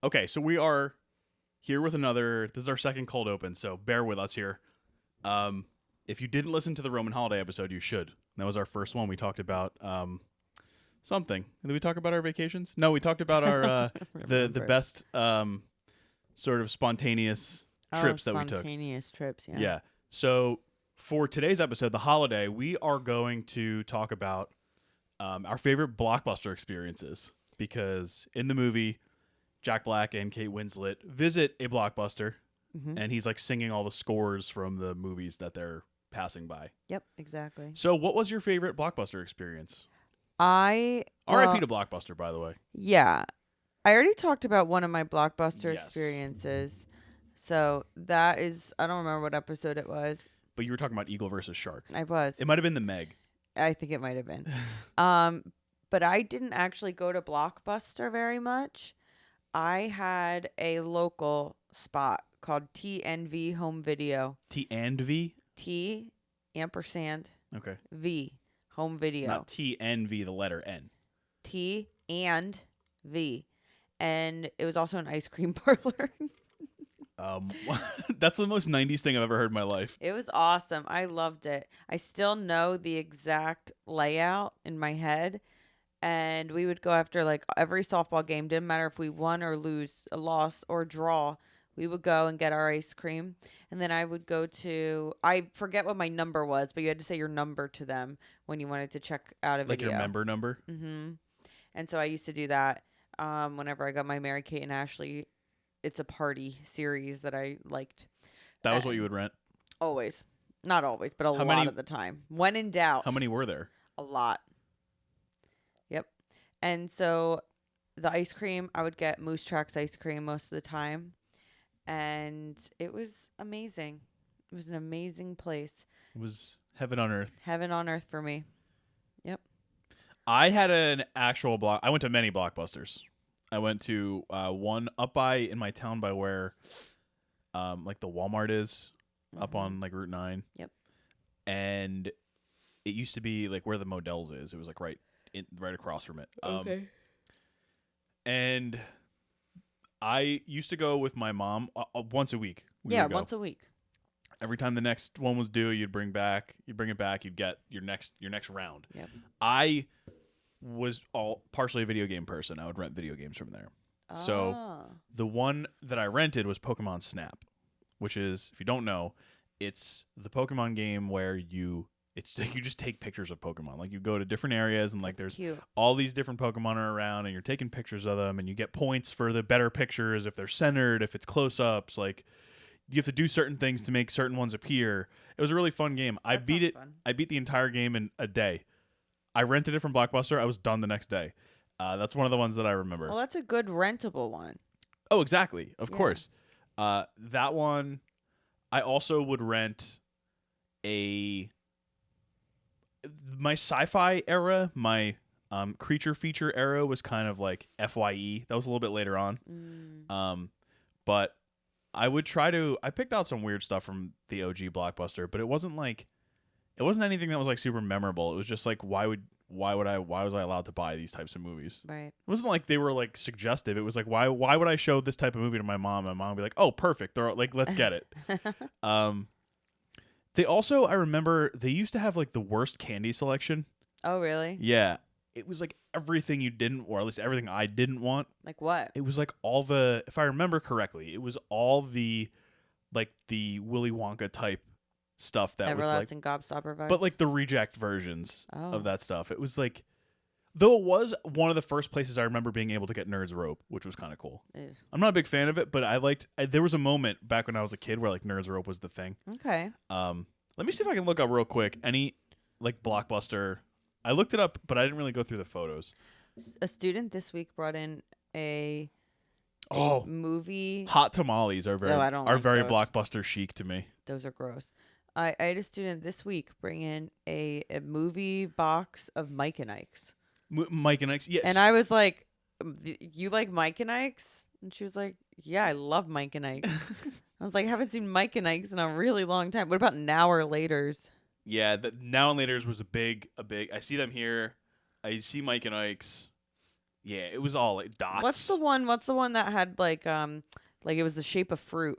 Okay, so we are here with another. This is our second cold open, so bear with us here. If you didn't listen to the Roman holiday episode, you should. That was our first one. We talked about something. Did we talk about our vacations? No, we talked about our the best sort of spontaneous trips that we took. Spontaneous trips, yeah. Yeah. So for today's episode, the holiday, we are going to talk about our favorite Blockbuster experiences, because in the movie, Jack Black and Kate Winslet visit a Blockbuster, and he's like singing all the scores from the movies that they're passing by. Yep, exactly. So what was your favorite Blockbuster experience? R.I.P. to Blockbuster, by the way. Yeah. I already talked about one of my Blockbuster Yes. experiences. So that is, I don't remember what episode it was. But you were talking about Eagle versus Shark. I was. It might have been the Meg. I think it might have been. But I didn't actually go to Blockbuster very much. I had a local spot called TNV Home Video. T and V? T ampersand Okay. V Home Video. Not T N V, the letter N. T and V. And it was also an ice cream parlor. That's the most 90s thing I've ever heard in my life. It was awesome. I loved it. I still know the exact layout in my head. And we would go after like every softball game. Didn't matter if we won or lose, a loss or draw. We would go and get our ice cream. And then I would go to, I forget what my number was, but you had to say your number to them when you wanted to check out a Like video. your member number? Mm-hmm. And so I used to do that whenever I got my Mary Kate and Ashley It's a Party series that I liked. That was what you would rent? Always. Not always, but a lot of the time. When in doubt. How many were there? A lot. Yep. And so the ice cream, I would get Moose Tracks ice cream most of the time. And it was amazing. It was an amazing place. It was heaven on earth. Heaven on earth for me. Yep. I had an actual I went to many Blockbusters. I went to one up in my town by where like the Walmart is, up on like Route 9. Yep. And it used to be like where the Modell's is. It was like right across from it. Okay. And I used to go with my mom once a week. Once a week. Every time the next one was due, you'd bring it back, you'd get your next round. Yep. I was partially a video game person. I would rent video games from there. So the one that I rented was Pokemon Snap, which is, if you don't know, it's the Pokemon game where you just take pictures of Pokemon. Like you go to different areas and like That's there's cute. all these different Pokemon are around and you're taking pictures of them and you get points for the better pictures if they're centered, if it's close-ups. Like you have to do certain things to make certain ones appear. It was a really fun game. I beat the entire game in a day. I rented it from Blockbuster. I was done the next day. That's one of the ones that I remember. Well, that's a good rentable one. Oh, exactly. Of course. That one, I also would rent my sci-fi era, my creature feature era was kind of like FYE. That was a little bit later on. But I picked out some weird stuff from the OG Blockbuster, but it wasn't anything that was like super memorable. It was just like, why was I allowed to buy these types of movies? Right. It wasn't like they were like suggestive. It was like, why would I show this type of movie to my mom? And my mom would be like, oh, perfect. They're like, let's get it. They also, I remember they used to have like the worst candy selection. Oh, really? Yeah. It was like everything you didn't, or at least everything I didn't want. Like what? It was like if I remember correctly, it was all the Willy Wonka type stuff that Everlasting was like Gobstopper vibes. but like the reject versions of that stuff. It was like, though it was one of the first places I remember being able to get Nerds Rope, which was kind of cool. I'm not a big fan of it, but there was a moment back when I was a kid where like Nerds Rope was the thing. Okay. Let me see if I can look up real quick any like Blockbuster. I looked it up, but I didn't really go through the photos. A student this week brought in a movie. Hot tamales are very those. Blockbuster chic to me. Those are gross. I had a student this week bring in a movie box of Mike and Ike's. Mike and Ike's, yes. And I was like, you like Mike and Ike's? And she was like, yeah, I love Mike and Ike's. I was like, I haven't seen Mike and Ike's in a really long time. What about Now or Later's? Yeah, Now and Later's was a big. I see them here. I see Mike and Ike's. Yeah, it was all like dots. What's the one that had like it was the shape of fruit?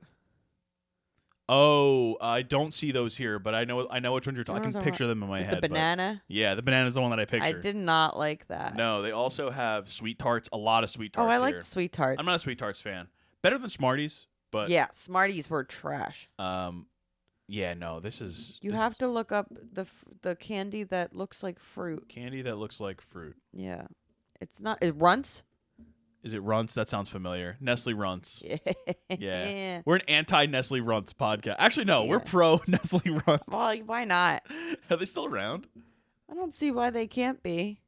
Oh, I don't see those here, but I know which ones you're talking. I can about? picture them in my head. The banana? Yeah, the banana's the one that I pictured. I did not like that. No, they also have sweet tarts. A lot of sweet tarts. Oh, I here. like sweet tarts. I'm not a sweet tarts fan. Better than Smarties, but yeah, Smarties were trash. Yeah, no, this is. You have to look up the candy that looks like fruit. Candy that looks like fruit. Yeah, it's not. It Runts. Is it Runts? That sounds familiar. Nestle Runts. Yeah. Yeah. We're an anti-Nestle Runts podcast. Actually, no, Yeah. we're pro Nestle Runts. Well, why not? Are they still around? I don't see why they can't be.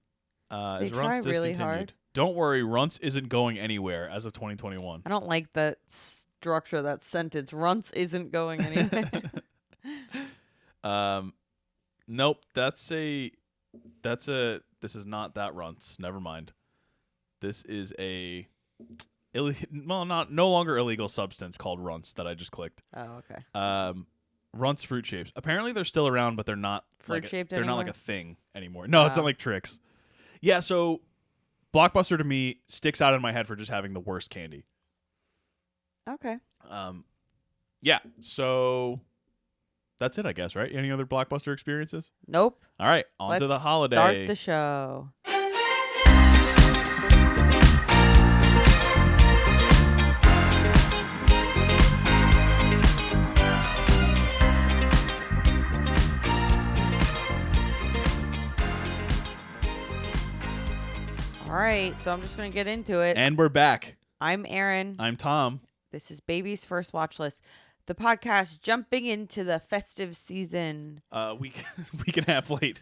They Is try Runts really discontinued? hard. Don't worry, Runts isn't going anywhere as of 2021. I don't like that structure, that sentence. Runts isn't going anywhere. Nope. This is not that Runts. Never mind. This is a no longer illegal substance called Runts that I just clicked. Oh, okay. Runts fruit shapes. Apparently they're still around, but they're not Fruit shaped they're anymore? not like a thing anymore. No, it's not like Trix. Yeah, so Blockbuster to me sticks out in my head for just having the worst candy. Okay. Yeah, so that's it, I guess, right? Any other Blockbuster experiences? Nope. All right, on to the holiday. Start the show. All right, so I'm just going to get into it. And we're back. I'm Erin. I'm Tom. This is Baby's First Watch List, the podcast jumping into the festive season. Week and a half late.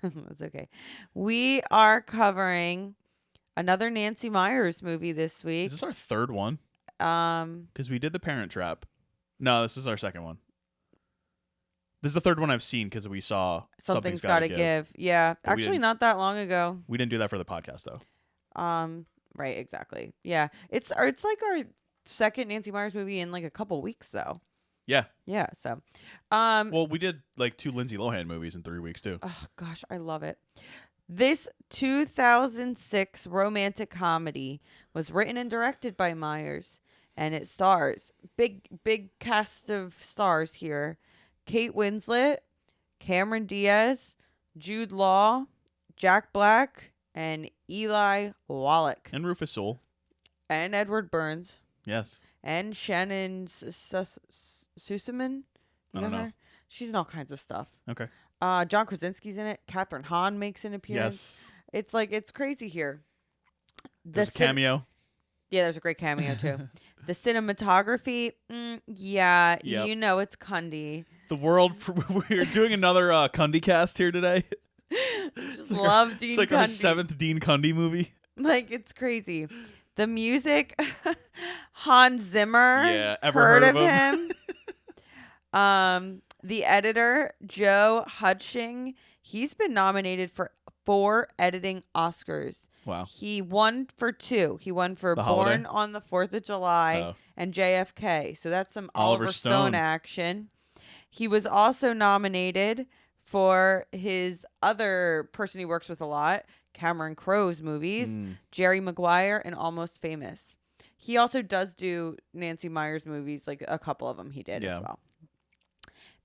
That's okay. We are covering another Nancy Meyers movie this week. Is this our third one? Because we did The Parent Trap. No, this is our second one. This is the third one I've seen because we saw Something's Gotta Give. Yeah, But actually not that long ago. We didn't do that for the podcast though. Right, exactly. Yeah, it's like our second Nancy Meyers movie in like a couple weeks though. Yeah. Yeah. So, well, we did like 2 Lindsay Lohan movies in 3 weeks too. Oh gosh, I love it. This 2006 romantic comedy was written and directed by Meyers, and it stars big cast of stars here: Kate Winslet, Cameron Diaz, Jude Law, Jack Black, and Eli Wallach, And Rufus Sewell. and Edward Burns, Yes. and Shannon Sussman. I don't know. her? She's in all kinds of stuff. Okay. John Krasinski's in it. Catherine Hahn makes an appearance. Yes. It's crazy here. There's a cameo. Yeah, there's a great cameo too. The cinematography, yeah, Yep. you know it's Cundy. The world. We're doing another Cundy cast here today. Just love Dean It's like Cundy. our 7th Dean Cundy movie. Like, it's crazy. The music, Hans Zimmer. Yeah, ever heard heard of of him? The editor, Joe Hutching, he's been nominated for 4 editing Oscars. Wow. He won for 2. He won for The Born Holiday? on the 4th of July Oh. and JFK. So that's some Oliver Oliver Stone. Stone action. He was also nominated for his other person he works with a lot, Cameron Crowe's movies, Jerry Maguire, and Almost Famous. He also does do Nancy Meyers movies, like a couple of them he did as well.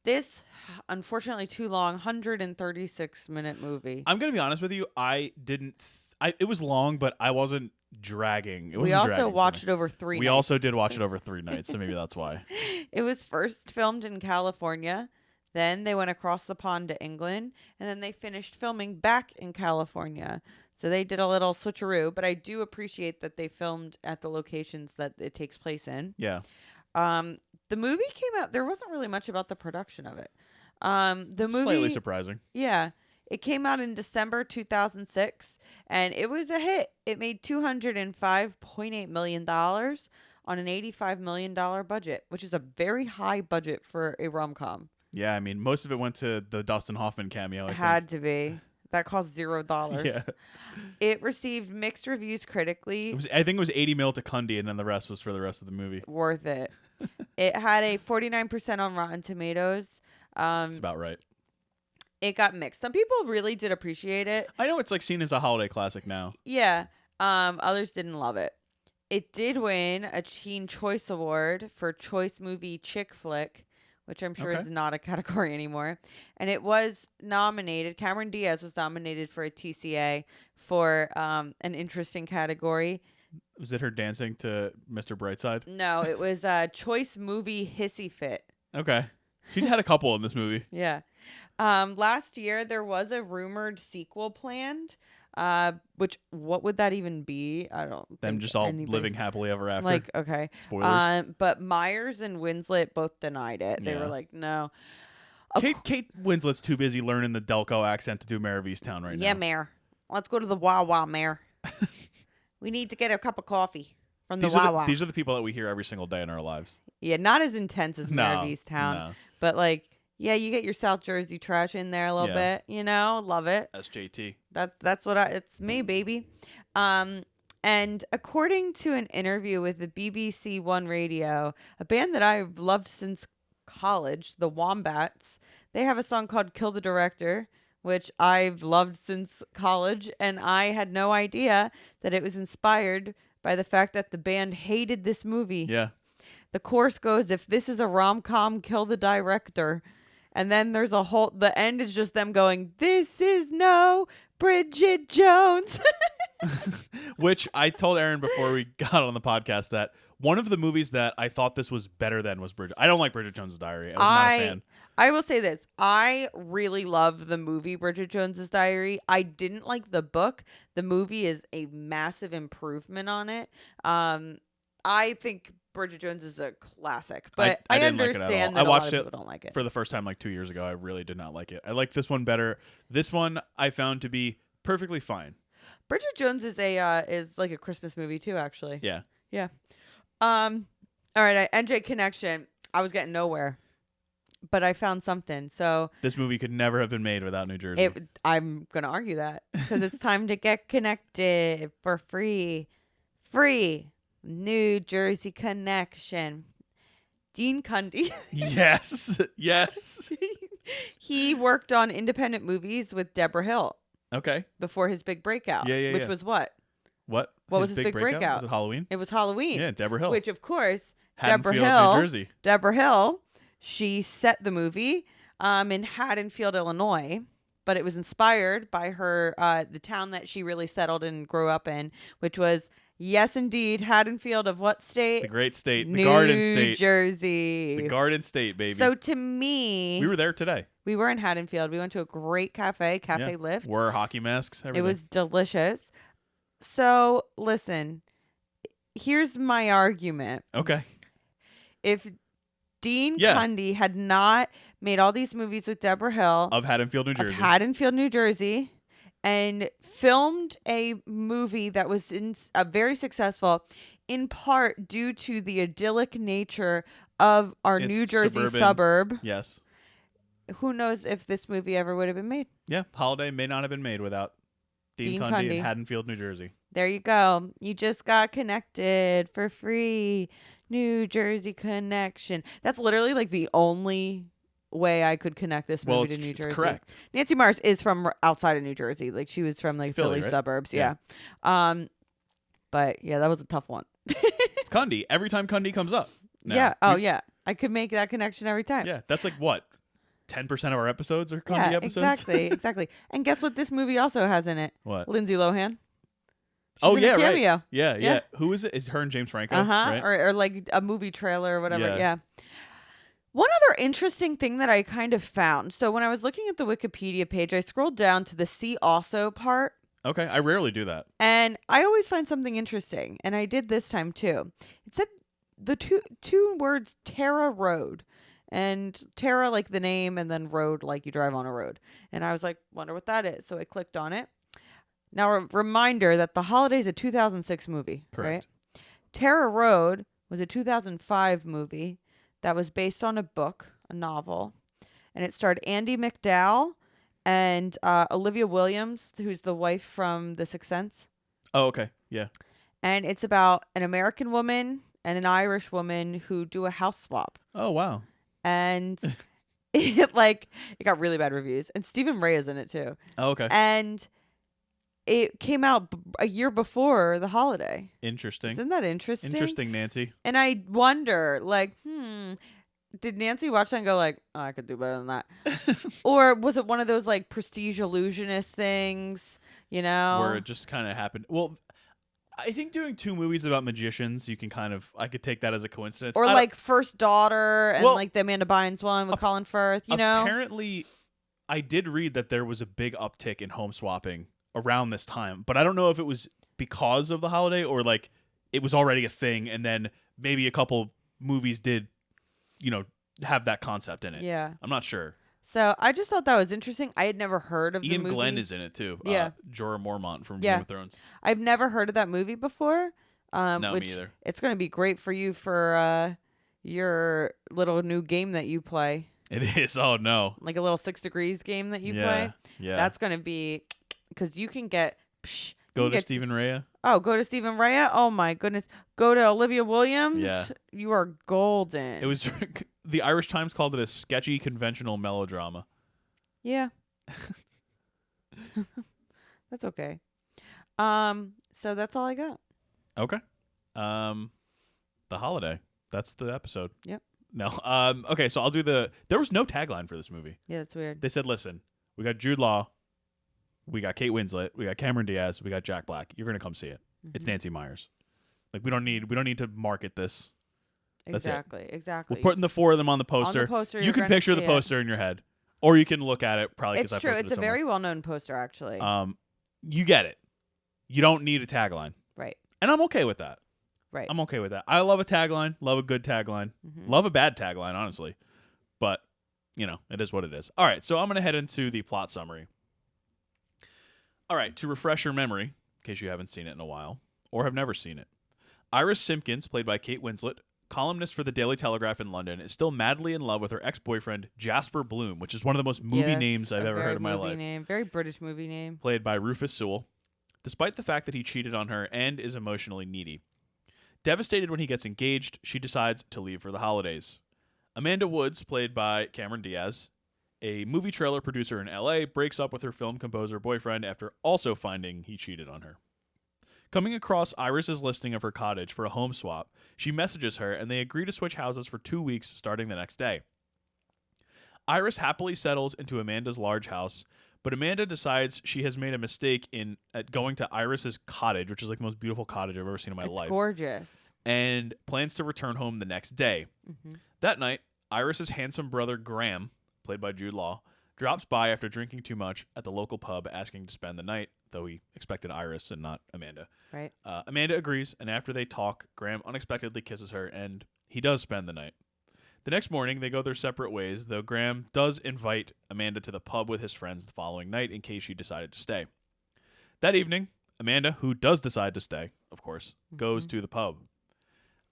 This, unfortunately, too long, 136-minute movie. I'm gonna be honest with you. It was long, but I wasn't dragging. We also watched it over 3 nights. We also did watch it over 3 nights, so maybe that's why. It was first filmed in California. Then they went across the pond to England. And then they finished filming back in California. So they did a little switcheroo. But I do appreciate that they filmed at the locations that it takes place in. Yeah. The movie came out. There wasn't really much about the production of it. The movie, Slightly surprising. Yeah. It came out in December 2006. And it was a hit. It made $205.8 million on an $85 million budget, which is a very high budget for a rom-com. Yeah, I mean, most of it went to the Dustin Hoffman cameo. I Had to be. That cost $0. Yeah. It received mixed reviews critically. I think it was 80 mil to Cundy, and then the rest was for the rest of the movie. Worth it. It had a 49% on Rotten Tomatoes. That's about right. It got mixed. Some people really did appreciate it. I know it's like seen as a holiday classic now. Yeah. Others didn't love it. It did win a Teen Choice Award for Choice Movie Chick Flick, which I'm sure Okay. is not a category anymore. And it was nominated. Cameron Diaz was nominated for a TCA for an interesting category. Was it her dancing to Mr. Brightside? No, it was Choice Movie Hissy Fit. Okay. She had a couple in this movie. Yeah. Last year, there was a rumored sequel planned. Which what would that even be? I don't. Them think just all anybody- living happily ever after. Like, okay. Spoilers. But Myers and Winslet both denied it. They Yeah. were like, no. Kate Winslet's too busy learning the Delco accent to do Mayor of Easttown right Yeah, now. Mayor. Let's go to the Wawa, Mayor. We need to get a cup of coffee from the Wawa. These are the people that we hear every single day in our lives. Yeah, not as intense as Mayor of Easttown. No. But like, yeah, you get your South Jersey trash in there a little bit, you know, love it. SJT. That's what it's me, baby. And according to an interview with the BBC One Radio, a band that I've loved since college, the Wombats, they have a song called Kill the Director, which I've loved since college, and I had no idea that it was inspired by the fact that the band hated this movie. Yeah. The chorus goes, if this is a rom-com, kill the director. And then there's the end is just them going, this is no Bridget Jones. Which I told Erin before we got on the podcast that one of the movies that I thought this was better than was Bridget. I don't like Bridget Jones's Diary. I was not a fan. I will say this. I really love the movie Bridget Jones's Diary. I didn't like the book. The movie is a massive improvement on it. I think Bridget Jones is a classic, but I didn't like it at understand all. that I watched a lot of it people don't like it. for the first time like 2 years ago. I really did not like it. I liked this one better. This one I found to be perfectly fine. Bridget Jones is like a Christmas movie too, actually. Yeah. Yeah. All right, NJ Connection. I was getting nowhere, but I found something. So This movie could never have been made without New Jersey. I'm gonna argue that because it's time to get connected for free. Free New Jersey Connection. Dean Cundy. Yes. Yes. He worked on independent movies with Deborah Hill Okay. before his big breakout. Yeah, which yeah. was what? What? What was his big breakout? Was it Halloween? It was Halloween. Yeah, Deborah Hill. Which, of course, Haddonfield, Deborah Hill, New Jersey. Deborah Hill, she set the movie in Haddonfield, Illinois, but it was inspired by her the town that she really settled and grew up in, which was, yes, indeed, Haddonfield of what state? The great state. The New Garden State. Jersey. The Garden State, baby. So to me, we were there today. we were in Haddonfield. We went to a great cafe, Cafe Yeah. Lift. Wore hockey masks. Everything. It was delicious. So listen, here's my argument. okay. If Dean Yeah. Cundy had not made all these movies with Deborah Hill Of Haddonfield, New of Jersey. Haddonfield, New Jersey, and filmed a movie that was very successful, in part due to the idyllic nature of our It's New Jersey suburban. suburb, Yes. who knows if this movie ever would have been made. Yeah. Holiday may not have been made without Dean Cundy Cundy. in Haddonfield, New Jersey. There you go. You just got connected for free. New Jersey Connection. That's literally like the only way I could connect this Well, movie it's, to New it's Jersey. correct. Nancy Meyers is from outside of New Jersey. Like she was from like Philly right? suburbs. Yeah. Yeah. But yeah, that was a tough one. It's Cundy. Every time Cundy comes up. now. Yeah. Oh yeah. I could make that connection every time. Yeah. That's like what? 10% of our episodes are Cundy Yeah, episodes? exactly. And guess what this movie also has in it? What? Lindsay Lohan. Oh, She's in yeah, a right. cameo. Yeah. Who is it? Is her and James Franco? Right? Or like a movie trailer or whatever. Yeah. Yeah. One other interesting thing that I kind of found. So when I was looking at the Wikipedia page, I scrolled down to the see also part, Okay. I rarely do that. and I always find something interesting, and I did this time too. It said the two words Tara Road, and Tara like the name, and then road like you drive on a road. And I was like, wonder what that is. So I clicked on it. Now a reminder that The Holiday is a 2006 movie, Correct. right? Tara Road was a 2005 movie that was based on a book, a novel, and it starred Andy McDowell and Olivia Williams, who's the wife from The Sixth Sense. Oh, okay. Yeah. And it's about an American woman and an Irish woman who do a house swap. Oh, wow. And it got really bad reviews. And Stephen Ray is in it too. Oh, okay. And it came out a year before The Holiday. Interesting. Isn't that interesting? Interesting, Nancy. And I wonder, like, did Nancy watch that and go like, oh, I could do better than that? Or was it one of those like prestige illusionist things, you know? Where it just kind of happened. Well, I think doing 2 movies about magicians, you can I could take that as a coincidence. Or like First Daughter and Well, like the Amanda Bynes one with Colin Firth, you know? Apparently, I did read that there was a big uptick in home swapping around this time, but I don't know if it was because of The Holiday or like it was already a thing and then maybe a couple movies did, have that concept in it. Yeah. I'm not sure. So I just thought that was interesting. I had never heard of the movie. Ian Glenn is in it too. Yeah. Jorah Mormont from Game of Thrones. I've never heard of that movie before. No, which me either. It's going to be great for you for your little new game that you play. It is. Oh, no. Like a little 6 Degrees game that you play. Yeah. That's going to be, because you can get... Go to Stephen Rea. Oh, go to Stephen Rea? Oh, my goodness. Go to Olivia Williams? Yeah. You are golden. It was... The Irish Times called it a sketchy, conventional melodrama. Yeah. That's okay. So that's all I got. Okay. The Holiday. That's the episode. Yep. No. Okay, so I'll do there was no tagline for this movie. Yeah, that's weird. They said, listen, we got Jude Law, we got Kate Winslet, we got Cameron Diaz, we got Jack Black. You're gonna come see it. It's Nancy Meyers. Like we don't need to market this. That's exactly. We're putting the 4 of them on the poster. On the poster, you can picture the poster in your head. Or you can look at it probably because it's true. It's a very well-known poster, actually. You get it. You don't need a tagline. Right. And I'm okay with that. Right. I'm okay with that. I love a tagline. Love a good tagline. Love a bad tagline, honestly. But, it is what it is. All right, so I'm going to head into the plot summary. All right, to refresh your memory, in case you haven't seen it in a while, or have never seen it, Iris Simpkins, played by Kate Winslet, columnist for the Daily Telegraph in London, is still madly in love with her ex-boyfriend, Jasper Bloom, which is one of the most movie names I've ever heard in my life. Very British movie name. Played by Rufus Sewell, despite the fact that he cheated on her and is emotionally needy. Devastated when he gets engaged, she decides to leave for the holidays. Amanda Woods, played by Cameron Diaz, a movie trailer producer in LA, breaks up with her film composer boyfriend after also finding he cheated on her. Coming across Iris's listing of her cottage for a home swap, she messages her and they agree to switch houses for 2 weeks starting the next day. Iris happily settles into Amanda's large house, but Amanda decides she has made a mistake at going to Iris's cottage, which is like the most beautiful cottage I've ever seen in my life. It's gorgeous. And plans to return home the next day. That night, Iris's handsome brother Graham, played by Jude Law, drops by after drinking too much at the local pub asking to spend the night, though he expected Iris and not Amanda. Right. Amanda agrees, and after they talk, Graham unexpectedly kisses her, and he does spend the night. The next morning, they go their separate ways, though Graham does invite Amanda to the pub with his friends the following night in case she decided to stay. That evening, Amanda, who does decide to stay, of course, goes to the pub.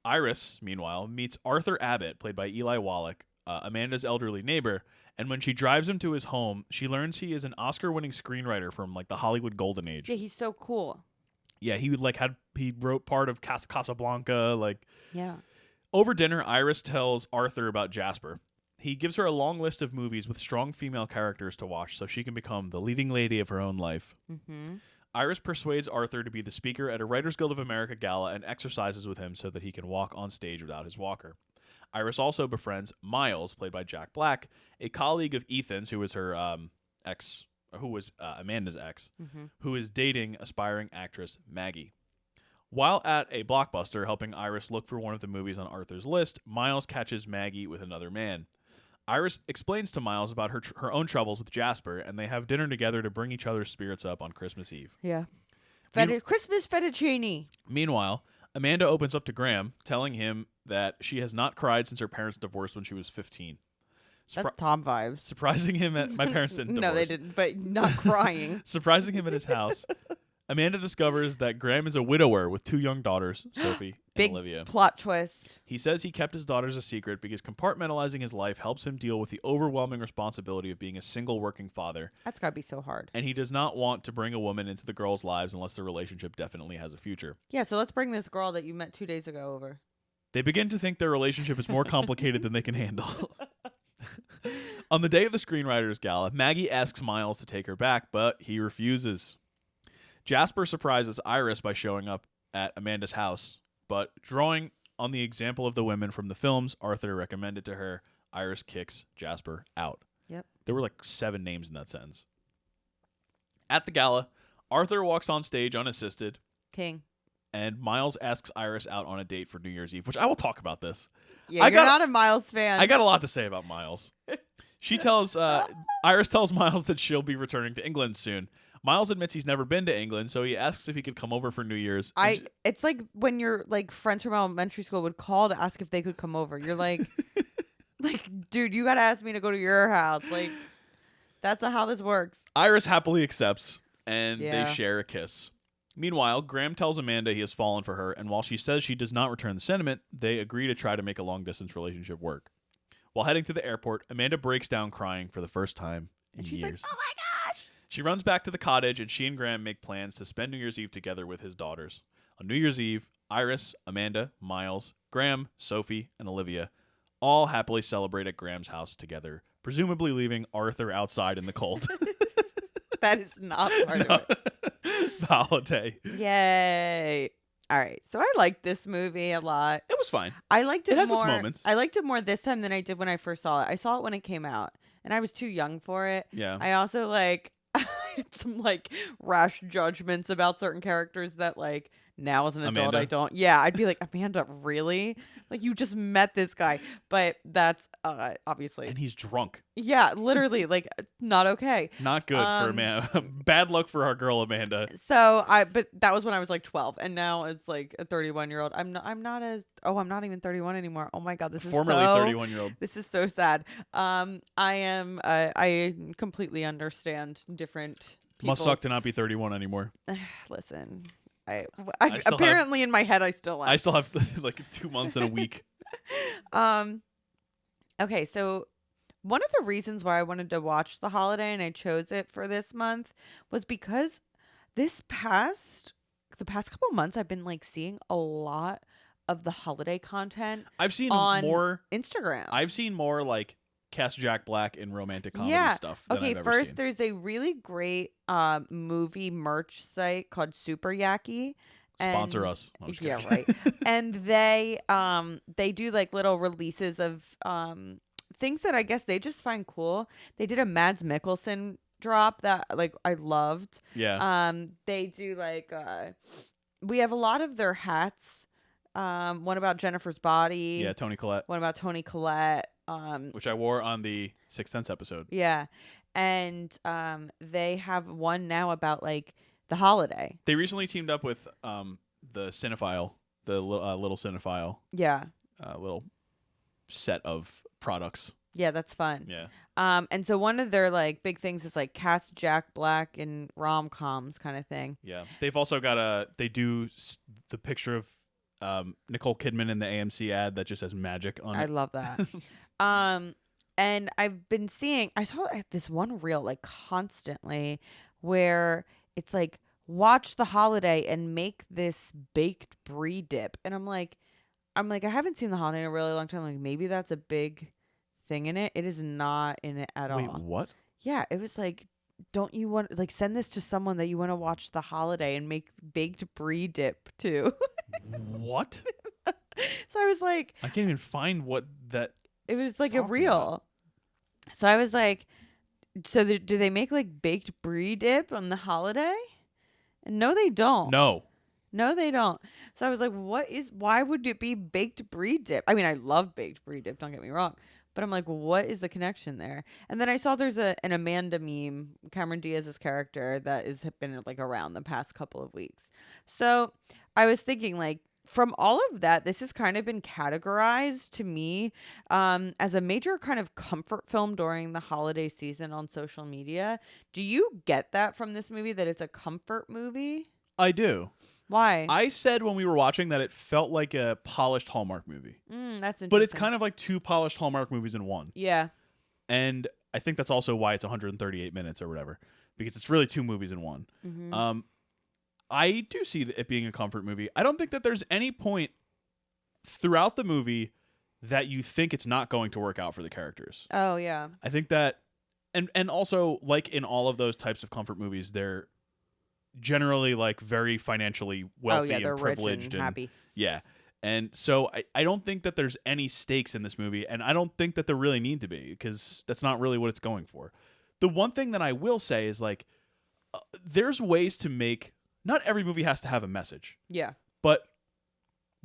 Iris, meanwhile, meets Arthur Abbott, played by Eli Wallach, Amanda's elderly neighbor, and when she drives him to his home, she learns he is an Oscar-winning screenwriter from like the Hollywood Golden Age. Yeah, he's so cool. Yeah, he wrote part of Casablanca, Yeah. Over dinner, Iris tells Arthur about Jasper. He gives her a long list of movies with strong female characters to watch so she can become the leading lady of her own life. Iris persuades Arthur to be the speaker at a Writers Guild of America gala and exercises with him so that he can walk on stage without his walker. Iris also befriends Miles, played by Jack Black, a colleague of Ethan's, who was her Amanda's ex, who is dating aspiring actress Maggie. While at a Blockbuster helping Iris look for one of the movies on Arthur's list, Miles catches Maggie with another man. Iris explains to Miles about her own troubles with Jasper, and they have dinner together to bring each other's spirits up on Christmas Eve. Yeah. Christmas fettuccine. Meanwhile, Amanda opens up to Graham, telling him that she has not cried since her parents divorced when she was 15. That's Tom vibes. Surprising him at my parents didn't divorce. No, they didn't, but not crying. Surprising him at his house. Amanda discovers that Graham is a widower with 2 young daughters, Sophie and Olivia. Big plot twist. He says he kept his daughters a secret because compartmentalizing his life helps him deal with the overwhelming responsibility of being a single working father. That's got to be so hard. And he does not want to bring a woman into the girls' lives unless the relationship definitely has a future. Yeah, so let's bring this girl that you met 2 days ago over. They begin to think their relationship is more complicated than they can handle. On the day of the Screenwriters Gala, Maggie asks Miles to take her back, but he refuses. Jasper surprises Iris by showing up at Amanda's house, but drawing on the example of the women from the films Arthur recommended to her, Iris kicks Jasper out. Yep. There were like 7 names in that sentence. At the gala, Arthur walks on stage unassisted. King. And Miles asks Iris out on a date for New Year's Eve, which I will talk about this. Yeah, you're not a Miles fan. I got a lot to say about Miles. Iris tells Miles that she'll be returning to England soon. Miles admits he's never been to England, so he asks if he could come over for New Year's. It's like when your like friends from elementary school would call to ask if they could come over. You're like, dude, you gotta ask me to go to your house. Like, that's not how this works. Iris happily accepts, and Yeah. they share a kiss. Meanwhile, Graham tells Amanda he has fallen for her, and while she says she does not return the sentiment, they agree to try to make a long-distance relationship work. While heading to the airport, Amanda breaks down crying for the first time in And she's years. like, oh my gosh. She runs back to the cottage, and she and Graham make plans to spend New Year's Eve together with his daughters. On New Year's Eve, Iris, Amanda, Miles, Graham, Sophie, and Olivia all happily celebrate at Graham's house together, presumably leaving Arthur outside in the cold. That is not part of it. The holiday. Yay. All right. So I liked this movie a lot. It was fine. I liked it It has more. its moments. I liked it more this time than I did when I first saw it. I saw it when it came out, and I was too young for it. Yeah. I also like had some like rash judgments about certain characters that like now as an adult Amanda? I don't. Yeah, I'd be like, Amanda, really? Like you just met this guy, but that's obviously. And he's drunk. Yeah, literally, like not okay. Not good for Amanda. Bad luck for our girl Amanda. So but that was when I was like 12, and now it's like a 31-year-old. I'm not even 31 anymore. Oh my god, this is Formerly 31-year-old. This is so sad. I completely understand different Must suck to not be 31 anymore. Listen, I still apparently in my head I still am. I still have like 2 months and a week. Okay, so one of the reasons why I wanted to watch The Holiday and I chose it for this month was because the past couple months I've been like seeing a lot of the holiday content I've seen on more Instagram. I've seen more like cast Jack Black in romantic comedy stuff than Okay, I've ever first seen. there's a really great movie merch site called Super Yaki. Sponsor us. No, I'm just Yeah, kidding. right. And they do like little releases of things that I guess they just find cool. They did a Mads Mikkelsen drop that like I loved. Yeah. They do like we have a lot of their hats. One about Jennifer's Body. Yeah, Toni Collette. One about Toni Collette. Which I wore on the Sixth Sense episode. Yeah. And they have one now about like the holiday. They recently teamed up with the Cinephile, the little Cinephile, Yeah. little set of products. Yeah, that's fun. Yeah. And so one of their like big things is like cast Jack Black in rom-coms kind of thing. Yeah. They've also got they do the picture of Nicole Kidman in the AMC ad that just says magic on it. I love that. And I've been seeing, I saw this one reel like constantly where it's like, watch The Holiday and make this baked brie dip. And I'm like, I haven't seen The Holiday in a really long time. Like maybe that's a big thing in it. It is not in it at Wait, all. what? Yeah, it was like, don't you want like send this to someone that you want to watch The Holiday and make baked brie dip too? What? So I was like, I can't even find what that. it was like a Talking reel. about. So I was like, so do they make like baked brie dip on The Holiday? And no, they don't. No. No, they don't. So I was like, why would it be baked brie dip? I mean, I love baked brie dip, don't get me wrong. But I'm like, what is the connection there? And then I saw there's an Amanda meme, Cameron Diaz's character, that has been like around the past couple of weeks. So I was thinking like, from all of that, this has kind of been categorized to me as a major kind of comfort film during the holiday season on social media. Do you get that from this movie, that it's a comfort movie? I do. Why? I said when we were watching that it felt like a polished Hallmark movie. That's interesting. But it's kind of like 2 polished Hallmark movies in one. Yeah. And I think that's also why it's 138 minutes or whatever. Because it's really 2 movies in one. Mm-hmm. I do see it being a comfort movie. I don't think that there's any point throughout the movie that you think it's not going to work out for the characters. Oh, yeah. I think that, and also like in all of those types of comfort movies, generally like very financially wealthy they're and privileged rich and happy. Yeah. And so I don't think that there's any stakes in this movie, and I don't think that there really need to be, because that's not really what it's going for. The one thing that I will say is like there's ways to make, not every movie has to have a message. Yeah. But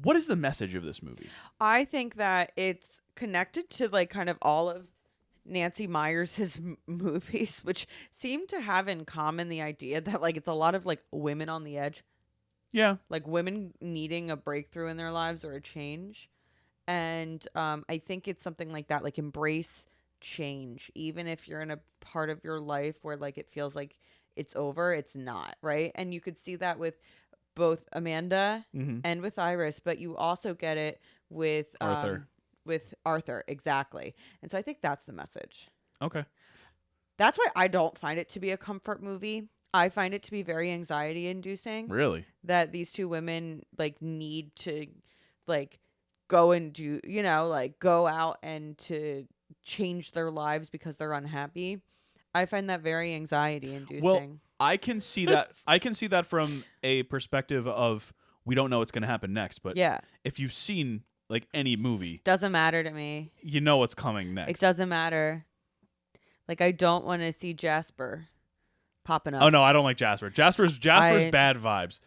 what is the message of this movie? I think that it's connected to like kind of all of Nancy Meyers' movies, which seem to have in common the idea that like it's a lot of like women on the edge. Yeah. Like women needing a breakthrough in their lives or a change. And I think it's something like that, like embrace change. Even if you're in a part of your life where like it feels like it's over, it's not, right? And you could see that with both Amanda and with Iris, but you also get it with Arthur. With Arthur, exactly. And so I think that's the message. Okay. That's why I don't find it to be a comfort movie. I find it to be very anxiety inducing. Really? That these two women like need to like go and do, like go out and to change their lives because they're unhappy. I find that very anxiety inducing. Well, I can see that. I can see that from a perspective of we don't know what's going to happen next, but yeah, if you've seen like any movie, doesn't matter to me. You know what's coming next. It doesn't matter. Like I don't want to see Jasper popping up. Oh no, I don't like Jasper. Jasper's bad vibes.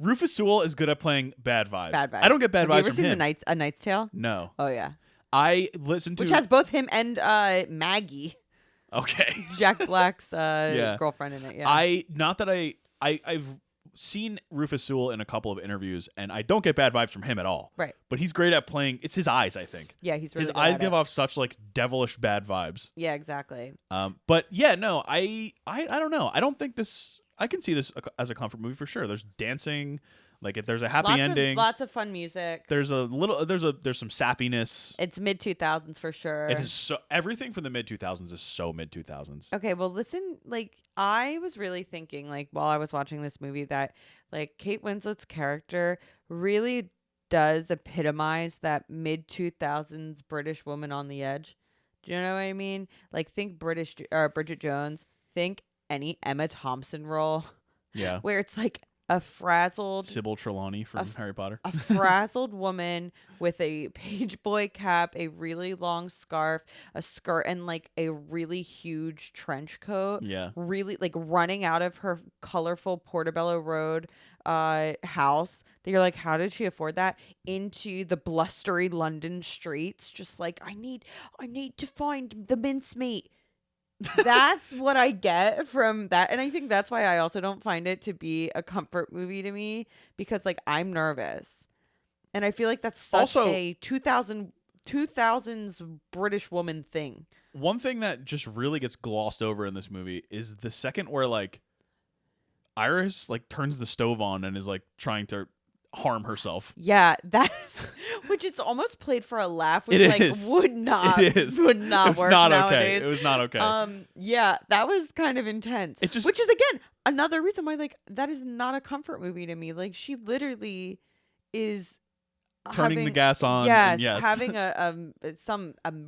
Rufus Sewell is good at playing bad vibes. Bad vibes. I don't get bad vibes Have you ever from seen him. A Knight's Tale? No. Oh yeah. I listened to which has both him and Maggie. Okay. Jack Black's girlfriend in it. Yeah. I've seen Rufus Sewell in a couple of interviews, and I don't get bad vibes from him at all. Right. But he's great at playing. It's his eyes, I think. Yeah, he's really his good eyes at give it. off such like devilish bad vibes. Yeah, exactly. But yeah, no, I don't know. I don't think this. I can see this as a comfort movie for sure. There's dancing. Like there's a happy ending. Lots of fun music. There's some sappiness. It's mid 2000s for sure. It is so everything from the mid 2000s is so mid 2000s. Okay, well listen, like I was really thinking like while I was watching this movie that like Kate Winslet's character really does epitomize that mid 2000s British woman on the edge. Do you know what I mean? Like think Bridget Jones, think any Emma Thompson role. Yeah. Where it's like a frazzled Sybil Trelawney from Harry Potter. A frazzled woman with a page boy cap, a really long scarf, a skirt, and like a really huge trench coat. Yeah. Really like running out of her colorful Portobello Road house. That you're like, how did she afford that? Into the blustery London streets. Just like, I need to find the mincemeat. That's what I get from that. And I think that's why I also don't find it to be a comfort movie to me, because like I'm nervous. And I feel like that's such also, a 2000s British woman thing. One thing that just really gets glossed over in this movie is the second where like Iris like turns the stove on and is like trying to harm herself. Yeah, that's which is almost played for a laugh, which would not work nowadays. It was not okay. Yeah, that was kind of intense. Which is again another reason why like that is not a comfort movie to me. Like she literally is turning the gas on. Yes, yes. having a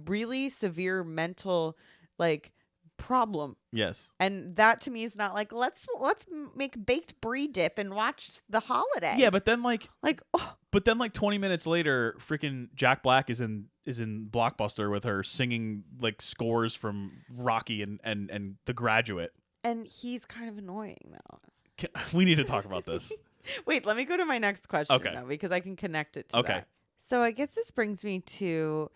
really severe mental like problem. Yes. And that to me is not like let's make baked brie dip and watch The Holiday. Yeah, but then like 20 minutes later, freaking Jack Black is in Blockbuster with her singing like scores from Rocky and The Graduate. And he's kind of annoying though. We need to talk about this. Wait, let me go to my next question though, because I can connect it to that. So I guess this brings me to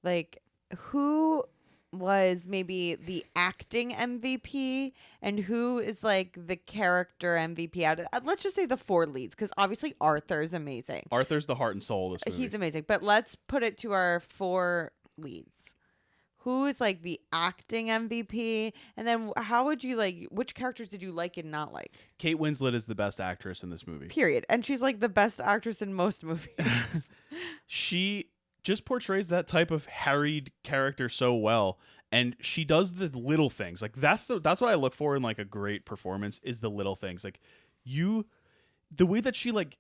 like who was maybe the acting MVP and who is like the character MVP out of let's just say the four leads, because obviously Arthur's amazing. Arthur's the heart and soul of this movie. He's amazing, but let's put it to our four leads. Who is like the acting MVP, and then how would you like? Which characters did you like and not like? Kate Winslet is the best actress in this movie. Period, and she's like the best actress in most movies. She just portrays that type of harried character so well, and she does the little things. Like that's what I look for in like a great performance is the little things. Like the way that she like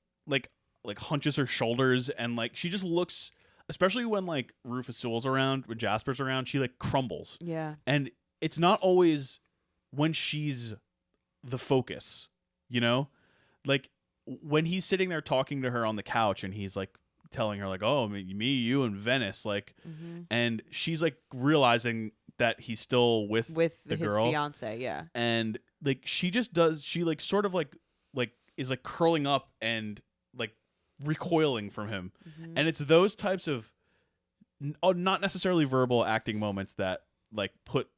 hunches her shoulders and like she just looks, especially when like Rufus Sewell's around, when Jasper's around, she like crumbles. Yeah. And it's not always when she's the focus. you know? Like when he's sitting there talking to her on the couch and he's like telling her like, "Oh, me, you and Venice," like, and she's like realizing that he's still with the his girl, fiance, yeah. And like she just does, she like sort of like is like curling up and like recoiling from him, and it's those types of not necessarily verbal acting moments that like put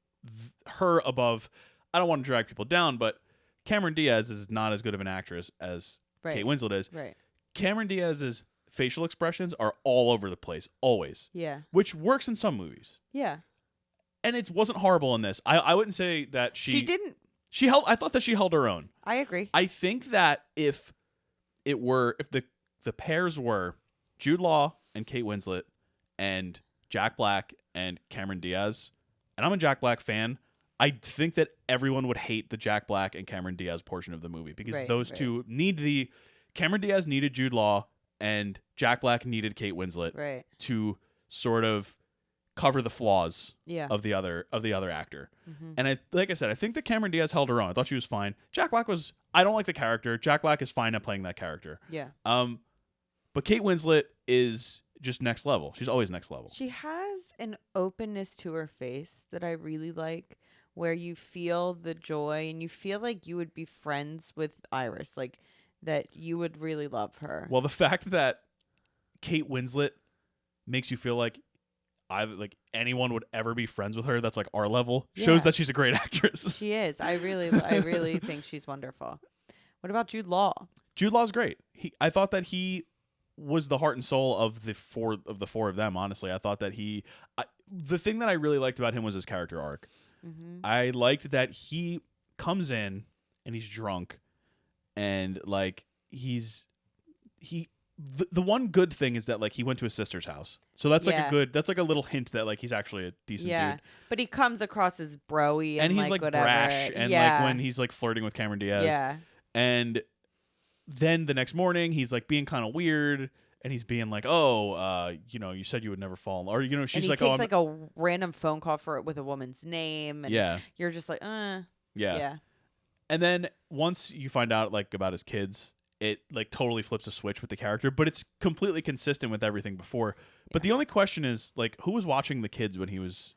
her above. I don't want to drag people down, but Cameron Diaz is not as good of an actress as Kate Winslet is. Right. Cameron Diaz's facial expressions are all over the place, always. Yeah. Which works in some movies. Yeah. And it wasn't horrible in this. I wouldn't say that she didn't. I thought that she held her own. I agree. I think that if the pairs were Jude Law and Kate Winslet and Jack Black and Cameron Diaz, and I'm a Jack Black fan, I think that everyone would hate the Jack Black and Cameron Diaz portion of the movie because those two need Cameron Diaz needed Jude Law and Jack Black needed Kate Winslet to sort of cover the flaws of the other actor. And like I said, I think that Cameron Diaz held her own. I thought she was fine. Jack Black I don't like the character. Jack Black is fine at playing that character. Yeah. But Kate Winslet is just next level. She's always next level. She has an openness to her face that I really like, where you feel the joy and you feel like you would be friends with Iris, like that you would really love her. Well, the fact that Kate Winslet makes you feel like anyone would ever be friends with her that's like our level shows that she's a great actress. She is. I really think she's wonderful. What about Jude Law? Jude Law's great. I thought that he was the heart and soul of the four of them, honestly. I thought that the thing that I really liked about him was his character arc. I liked that he comes in and he's drunk and like the one good thing is that like he went to his sister's house. So that's like that's like a little hint that like he's actually a decent dude. But he comes across as broy and he's like whatever. Brash and like when he's like flirting with Cameron Diaz. Yeah. And then the next morning he's like being kind of weird and he's being like, "Oh, you said you would never fall," or she's and like, he takes like a random phone call with a woman's name, and you're just like, yeah. And then once you find out like about his kids, it like totally flips a switch with the character, but it's completely consistent with everything before. But the only question is like, who was watching the kids when he was?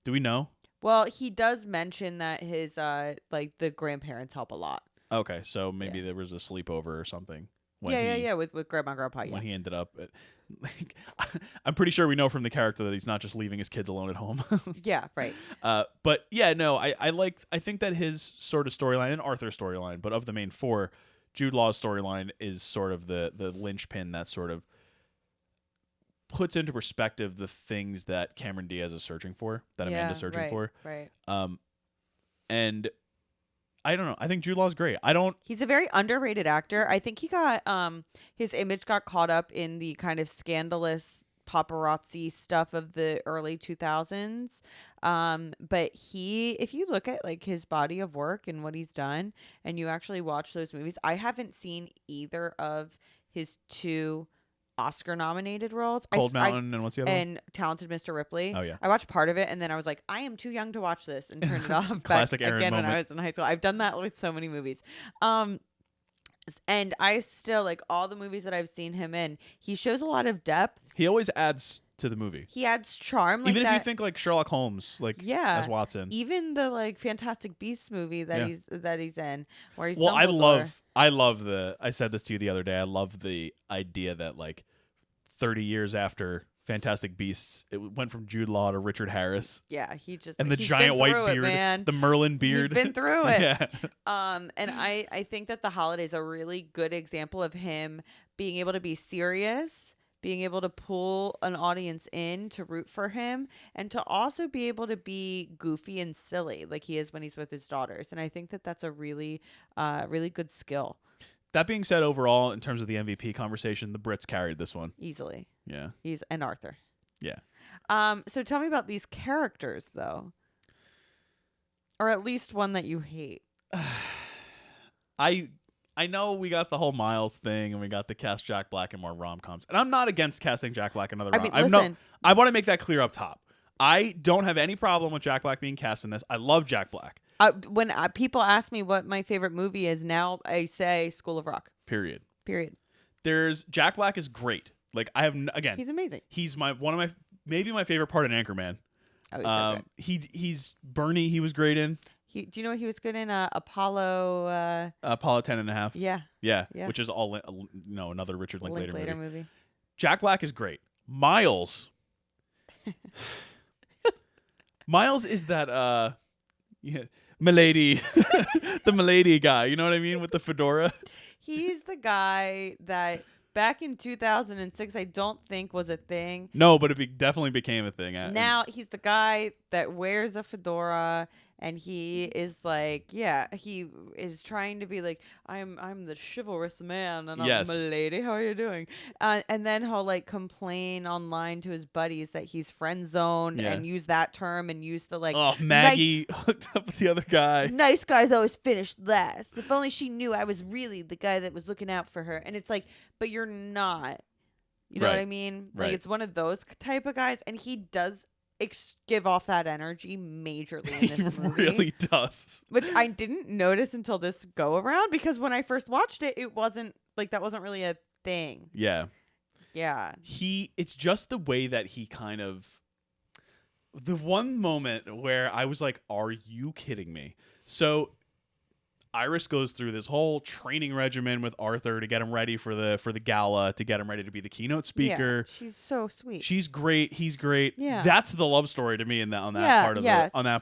Do we know? Well, he does mention that his like the grandparents help a lot. Okay, so maybe there was a sleepover or something. With grandma and grandpa. When he ended up, I'm pretty sure we know from the character that he's not just leaving his kids alone at home. Yeah, right. But yeah, no, I think that his sort of storyline and Arthur's storyline, but of the main four, Jude Law's storyline is sort of the linchpin that sort of puts into perspective the things that Cameron Diaz is searching for, that Amanda's searching for. Right. And I don't know. I think Jude Law's great. He's a very underrated actor. I think he got his image got caught up in the kind of scandalous paparazzi stuff of the early 2000s. But if you look at like his body of work and what he's done and you actually watch those movies, I haven't seen either of his two Oscar nominated roles. Cold Mountain and what's the other one? And Talented Mr. Ripley. Oh yeah. I watched part of it and then I was like, I am too young to watch this and turned it off. Classic Erin again moment. when I was in high school. I've done that with so many movies. And I still like all the movies that I've seen him in. He shows a lot of depth. He always adds to the movie. He adds charm. Like even if you think like Sherlock Holmes, like as Watson. Even the like Fantastic Beasts movie that he's in, where he's Dumbledore. I said this to you the other day. I love the idea that like 30 years after Fantastic Beasts, it went from Jude Law to Richard Harris. Yeah, he just and the giant white beard, man. The Merlin beard. He's been through it. Yeah. And I think that The Holiday is a really good example of him being able to be serious, being able to pull an audience in to root for him, and to also be able to be goofy and silly like he is when he's with his daughters. And I think that that's a really, really good skill. That being said, overall, in terms of the MVP conversation, the Brits carried this one. Easily. Yeah. And Arthur. Yeah. So tell me about these characters, though. Or at least one that you hate. I know we got the whole Miles thing and we got the cast Jack Black in more rom-coms. And I'm not against casting Jack Black in another rom-com. I want to make that clear up top. I don't have any problem with Jack Black being cast in this. I love Jack Black. When people ask me what my favorite movie is now, I say School of Rock. Period. There's Jack Black is great. Like I have again, he's amazing. He's maybe my favorite part in Anchorman. Oh, he's so good. He's Bernie. He was great in. Do you know what he was good in? Apollo. Apollo 10.5. Yeah. Which is all another Richard Linklater movie. Jack Black is great. Miles. Miles is that Milady, the Milady guy. You know what I mean with the fedora. He's the guy that back in 2006 I don't think was a thing. No, but it definitely became a thing. Now he's the guy that wears a fedora. And he is like, he is trying to be like, I'm the chivalrous man, and I'm a lady. How are you doing? And then he'll like complain online to his buddies that he's friend zoned and use that term and use the like. Oh, Maggie hooked up with the other guy. Nice guys always finish last. If only she knew I was really the guy that was looking out for her. And it's like, but you're not. You know what I mean? Like it's one of those type of guys, and he does give off that energy majorly in this movie. He really does. Which I didn't notice until this go around, because when I first watched it, it wasn't like that wasn't really a thing. Yeah. It's just the way that he kind of, the one moment where I was like, are you kidding me? So Iris goes through this whole training regimen with Arthur to get him ready for the gala, to get him ready to be the keynote speaker. Yeah, she's so sweet. She's great. He's great. Yeah, that's the love story to me on that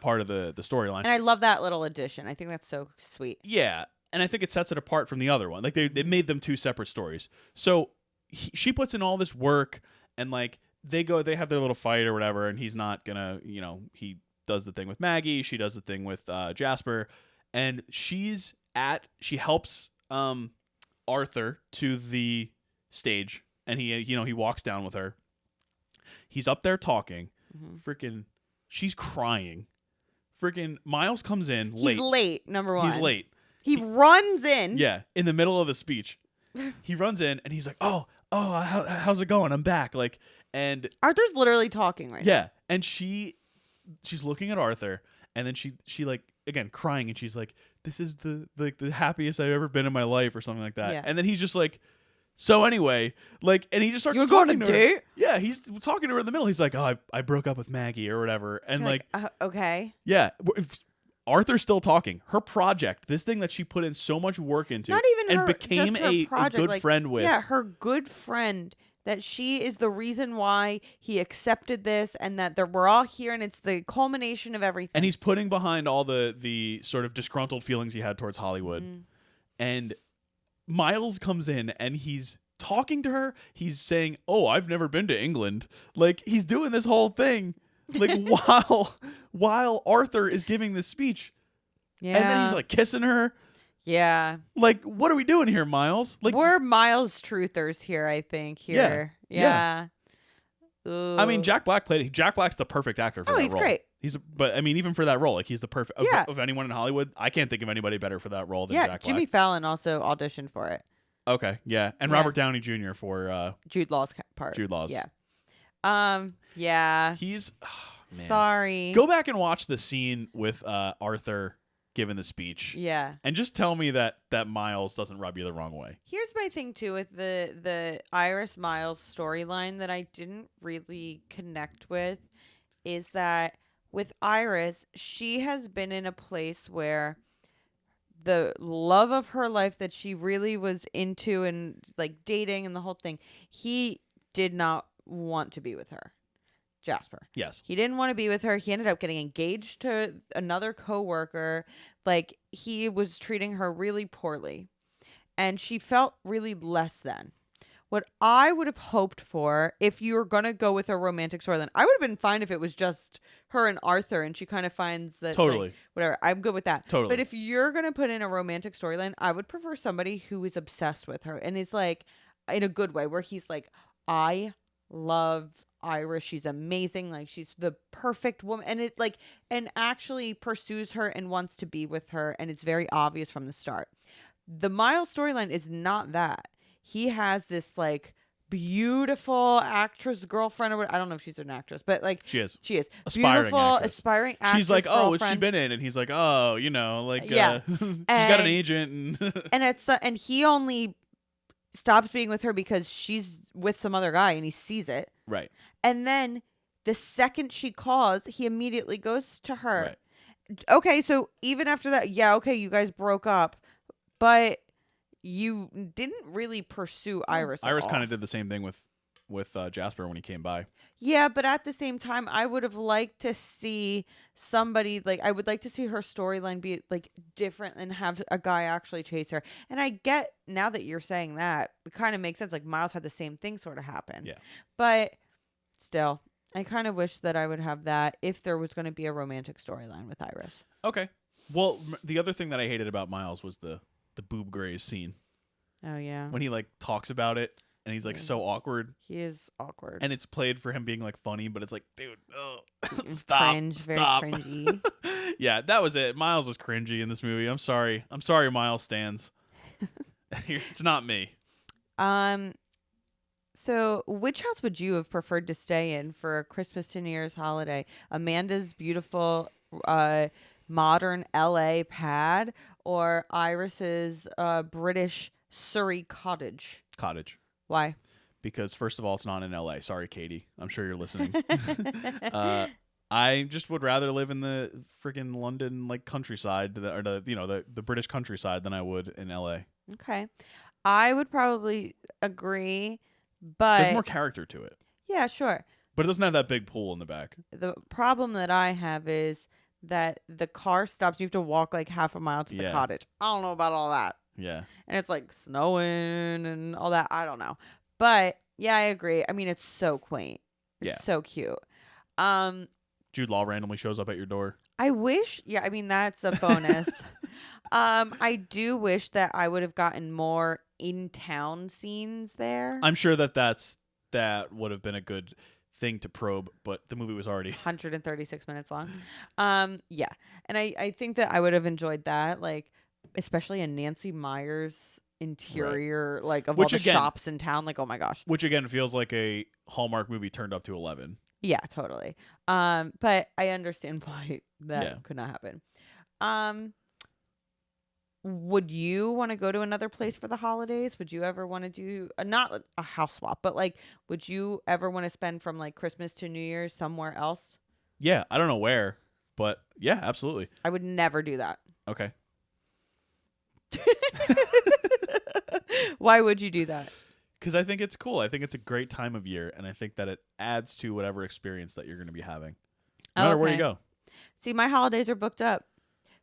part of the storyline. And I love that little addition. I think that's so sweet. Yeah, and I think it sets it apart from the other one. Like they made them two separate stories. So she puts in all this work, and like they have their little fight or whatever, and he's not gonna, he does the thing with Maggie, she does the thing with Jasper. And she helps Arthur to the stage, and he walks down with her. He's up there talking. Freaking, she's crying. Freaking Miles comes in late. He's late, number one. He's late. He runs in. Yeah, in the middle of the speech. He runs in, and he's like, oh, how's it going? I'm back. Like, and Arthur's literally talking right now. Yeah, and she's looking at Arthur, and then she like, again, crying, and she's like, this is the happiest I've ever been in my life, or something like that. Yeah. And then he's just like, so anyway, like, and he just starts You're talking going to to her. date? Yeah, he's talking to her in the middle. He's like, oh, I broke up with Maggie or whatever. And like okay. Yeah. Arthur's still talking. Her project, this thing that she put in so much work into, not even and her, became just her project, a good friend with. Yeah, her good friend, that she is the reason why he accepted this, and that we're all here, and it's the culmination of everything. And he's putting behind all the sort of disgruntled feelings he had towards Hollywood. And Miles comes in, and he's talking to her. He's saying, oh, I've never been to England. Like, he's doing this whole thing, like, while Arthur is giving this speech. Yeah. And then he's like kissing her. Yeah. Like, what are we doing here, Miles? Like, we're Miles truthers here, I think. Here. Yeah. I mean, Jack Black played it. Jack Black's the perfect actor for that role. Oh, he's great. But I mean, even for that role, like, he's the perfect of anyone in Hollywood. I can't think of anybody better for that role than Jack Black. Jimmy Fallon also auditioned for it. Okay, yeah, and Robert Downey Jr. for Jude Law's part. Jude Law's. Yeah. Yeah. He's man. Sorry. Go back and watch the scene with Arthur giving the speech. Yeah. And just tell me that Miles doesn't rub you the wrong way. Here's my thing too with the Iris Miles storyline that I didn't really connect with, is that with Iris, she has been in a place where the love of her life that she really was into and like dating and the whole thing, he did not want to be with her. Jasper. Yes. He didn't want to be with her. He ended up getting engaged to another coworker. Like, he was treating her really poorly. And she felt really less than. What I would have hoped for, if you were going to go with a romantic storyline, I would have been fine if it was just her and Arthur and she kind of finds that, totally, like, whatever. I'm good with that. Totally. But if you're going to put in a romantic storyline, I would prefer somebody who is obsessed with her and is like, in a good way, where he's like, I love Iris, she's amazing, like, she's the perfect woman, and it's like, and actually pursues her and wants to be with her, and it's very obvious from the start. The Miles storyline is not that. He has this like beautiful actress girlfriend, or what, I don't know if she's an actress, but like She is. she is Aspiring beautiful, actress. aspiring actress. She's like, oh, what's she girlfriend. been in? And he's like, oh, you know, like, Yeah. she's got an agent. And he only stops being with her because she's with some other guy, and he sees it. Right. And then the second she calls, he immediately goes to her. Right. Okay, so even after that, yeah, okay, you guys broke up, but you didn't really pursue Iris. Iris kind of did the same thing with Jasper when he came by. Yeah, but at the same time, I would have liked to see somebody, like, I would like to see her storyline be like different and have a guy actually chase her. And I get, now that you're saying that, it kind of makes sense. Like, Miles had the same thing sort of happen. Yeah. But still, I kind of wish that I would have that if there was going to be a romantic storyline with Iris. Okay. Well, the other thing that I hated about Miles was the boob graze scene. Oh, yeah. When he like talks about it and he's like so awkward. He is awkward. And it's played for him being like funny, but it's like, dude, stop. Cringe, very stop. cringy. Yeah, that was it. Miles was cringy in this movie. I'm sorry, Miles stands. It's not me. So which house would you have preferred to stay in for a Christmas to New Year's holiday? Amanda's beautiful modern LA pad, or Iris's British Surrey cottage? Cottage. Why? Because first of all, it's not in LA. Sorry, Katie. I'm sure you're listening. I just would rather live in the freaking London like countryside, or the British countryside, than I would in LA. Okay, I would probably agree, but there's more character to it. Yeah, sure. But it doesn't have that big pool in the back. The problem that I have is that the car stops. You have to walk like half a mile to the cottage. I don't know about all that. Yeah. And it's like snowing and all that. I don't know. But yeah, I agree. I mean, it's so quaint. It's so cute. Jude Law randomly shows up at your door. I wish. Yeah, I mean, that's a bonus. I do wish that I would have gotten more in-town scenes there. I'm sure that would have been a good thing to probe, but the movie was already 136 minutes long. Yeah. And I think that I would have enjoyed that, like, especially a Nancy Meyers interior, like, of all the shops in town. Like, oh my gosh. Which again feels like a Hallmark movie turned up to 11. Yeah, totally. But I understand why that could not happen. Would you want to go to another place for the holidays? Would you ever want to do not a house swap, but like, would you ever want to spend from like Christmas to New Year's somewhere else? Yeah, I don't know where, but yeah, absolutely. I would never do that. Okay. Why would you do that? Because I think it's cool. I think it's a great time of year, and I think that it adds to whatever experience that you're going to be having, no matter where you go. See, my holidays are booked up.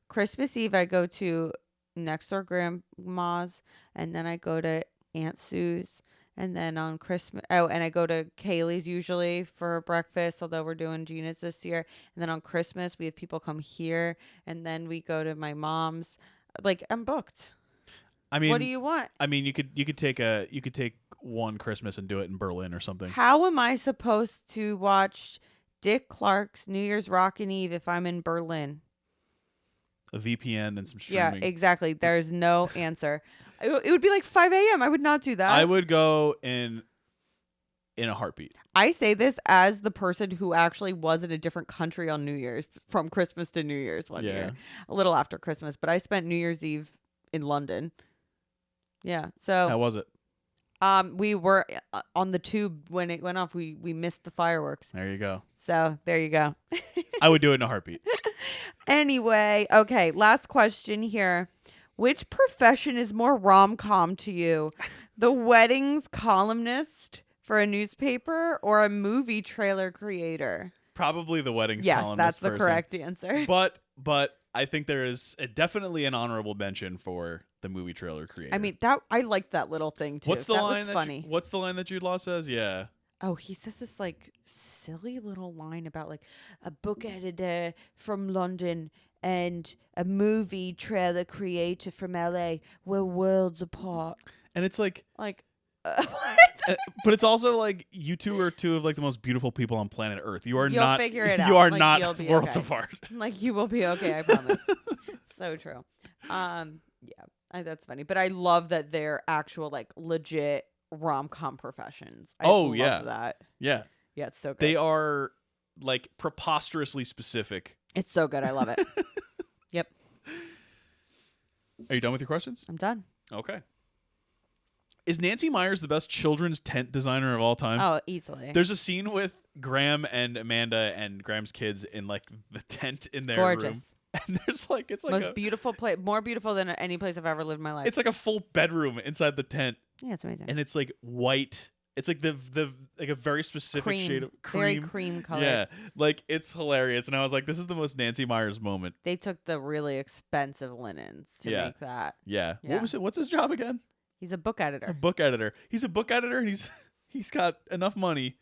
Christmas Eve, I go to next door grandma's, and then I go to Aunt Sue's, and then on Christmas, and I go to Kaylee's usually for breakfast, although we're doing Gina's this year. And then on Christmas, we have people come here, and then we go to my mom's. Like, I'm booked. I mean, what do you want? I mean, you could take one Christmas and do it in Berlin or something. How am I supposed to watch Dick Clark's New Year's Rockin' Eve if I'm in Berlin? A VPN and some streaming. Yeah, exactly. There's no answer. It would be like 5 a.m. I would not do that. I would go in a heartbeat. I say this as the person who actually was in a different country on New Year's, from Christmas to New Year's one year. A little after Christmas, but I spent New Year's Eve in London. Yeah. So how was it? We were on the tube when it went off. We missed the fireworks. There you go. So there you go. I would do it in a heartbeat. Anyway, okay, last question here. Which profession is more rom-com to you? The weddings columnist for a newspaper or a movie trailer creator? Probably the weddings Yes, columnist that's the person. correct answer. But I think there is definitely an honorable mention for the movie trailer creator. I mean, I like that little thing too. What's the line was funny. What's the line that Jude Law says? Yeah. Oh, he says this like silly little line about like a book editor from London and a movie trailer creator from LA. We're worlds apart. And it's like what? But it's also like you two are two of like the most beautiful people on planet Earth. You'll figure it out. You are like, not worlds apart. Like, you will be okay, I promise. So true. Yeah, that's funny. But I love that they're actual like legit rom-com professions. I Oh, love yeah. that. Yeah. Yeah, it's so good. They are like preposterously specific. It's so good. I love it. Yep. Are you done with your questions? I'm done. Okay. Is Nancy Meyers the best children's tent designer of all time? Oh, easily. There's a scene with Graham and Amanda and Graham's kids in like the tent in their Gorgeous. room. And there's like it's like Most beautiful place, more beautiful than any place I've ever lived in my life. it's like a full bedroom inside the tent, Yeah, it's amazing. and it's like white. It's like the like a very specific cream. shade of Very cream. cream color. Yeah, like it's hilarious, and I was like, this is the most Nancy Meyers moment. They took the really expensive linens to Yeah. make that. Yeah. Yeah. What was it? What's his job again? He's a book editor. A book editor. He's a book editor, and he's got enough money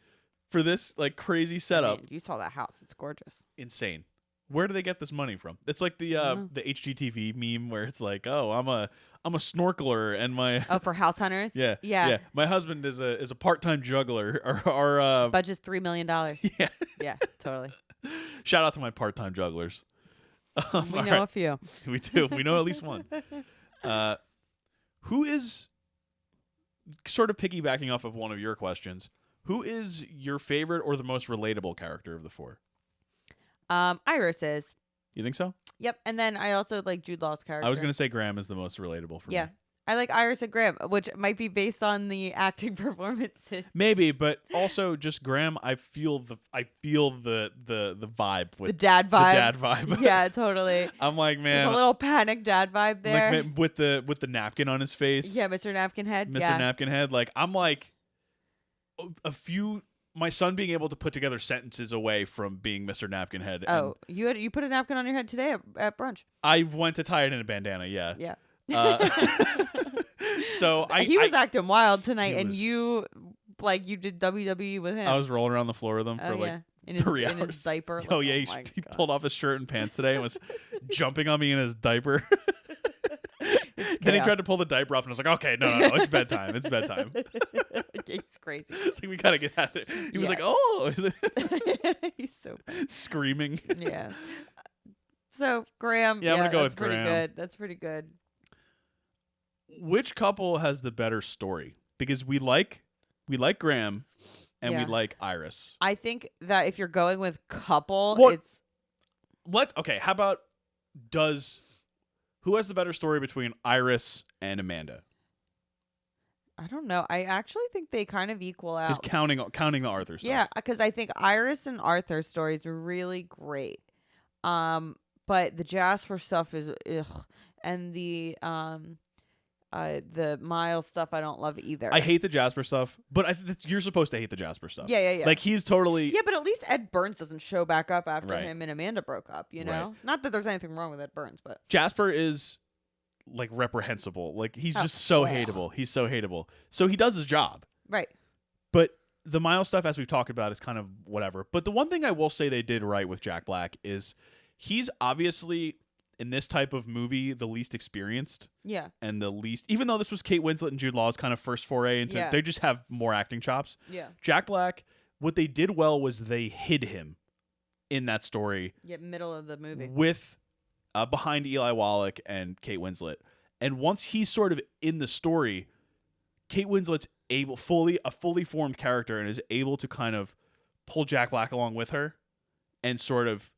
for this like crazy setup. Man, you saw that house. It's gorgeous. Insane. Where do they get this money from? It's like the HGTV meme where it's like, oh, I'm a snorkeler and my Oh, for house hunters? yeah. My husband is a part-time juggler. Our Budget's $3 million. yeah. Yeah, totally. Shout out to my part-time jugglers. We all know right. a few. We do. We know at least one. Who is sort of piggybacking off of one of your questions? Who is your favorite or the most relatable character of the four? Iris is. You think so? Yep. And then I also like Jude Law's character. I was going to say Graham is the most relatable for me. Yeah. I like Iris and Graham, which might be based on the acting performances. Maybe, but also just Graham. I feel the vibe with The dad vibe. The dad vibe. Yeah, totally. I'm like, man, There's a little panic dad vibe there. like with the napkin on his face. Yeah, Mr. Napkin Head. Mr. Yeah. Napkin Head. Like I'm like my son being able to put together sentences away from being Mr. Napkin Head. Oh, you put a napkin on your head today at brunch. I went to tie it in a bandana. Yeah. Yeah. So He was acting wild tonight, he and was- you did WWE with him. I was rolling around the floor with him for like in his, 3 in hours. his diaper. Oh like, yeah, my he God. pulled off his shirt and pants today and was jumping on me in his diaper. It's Then he chaos. tried to pull the diaper off, and I was like, "Okay, no, it's bedtime. It's bedtime." He's crazy. It's like we gotta get out of there. He was Yeah. like, "Oh," He's so bad. screaming. Yeah. So Graham. Yeah, I'm gonna go that's with pretty Graham. good. That's pretty good. Which couple has the better story? Because we like Graham, and we Yeah. like Iris. I think that if you're going with couple, What- it's Okay, how about who has the better story between Iris and Amanda? I don't know. I actually think they kind of equal Just out. counting the Arthur stuff. Yeah, because I think Iris and Arthur's story is really great. But the Jasper stuff is ugh, and the Miles stuff I don't love either. I hate the Jasper stuff, but you're supposed to hate the Jasper stuff. Yeah. Like he's totally. Yeah, but at least Ed Burns doesn't show back up after Right. him and Amanda broke up, you Right. know? Not that there's anything wrong with Ed Burns, but Jasper is like reprehensible. Like he's Oh, just so ugh. hateable. He's so hateable. So he does his job. right. But the Miles stuff, as we've talked about, is kind of whatever. But the one thing I will say they did right with Jack Black is he's obviously in this type of movie the least experienced Yeah. and the least. Even though this was Kate Winslet and Jude Law's kind of first foray into, Yeah. they just have more acting chops. Yeah. Jack Black, what they did well was they hid him in that story Yeah, middle of the movie. with behind Eli Wallach and Kate Winslet. And once he's sort of in the story, Kate Winslet's a fully formed character and is able to kind of pull Jack Black along with her and sort of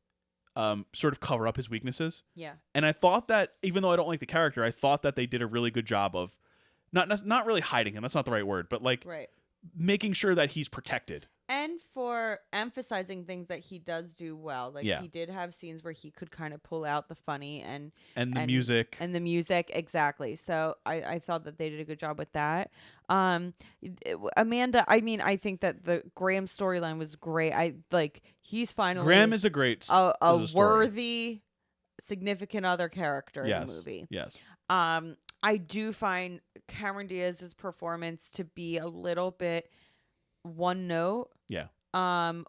cover up his weaknesses. Yeah. And I thought that even though I don't like the character, I thought that they did a really good job of not really hiding him. That's not the right word, but like Right. making sure that he's protected. And for emphasizing things that he does do well. Like Yeah. he did have scenes where he could kind of pull out the funny and And music. And the music, exactly. So I thought that they did a good job with that. Amanda, I mean, I think that the Graham storyline was great. He's finally Graham is a great a story. worthy significant other character in the movie. Yes. I do find Cameron Diaz's performance to be a little bit one note. Yeah.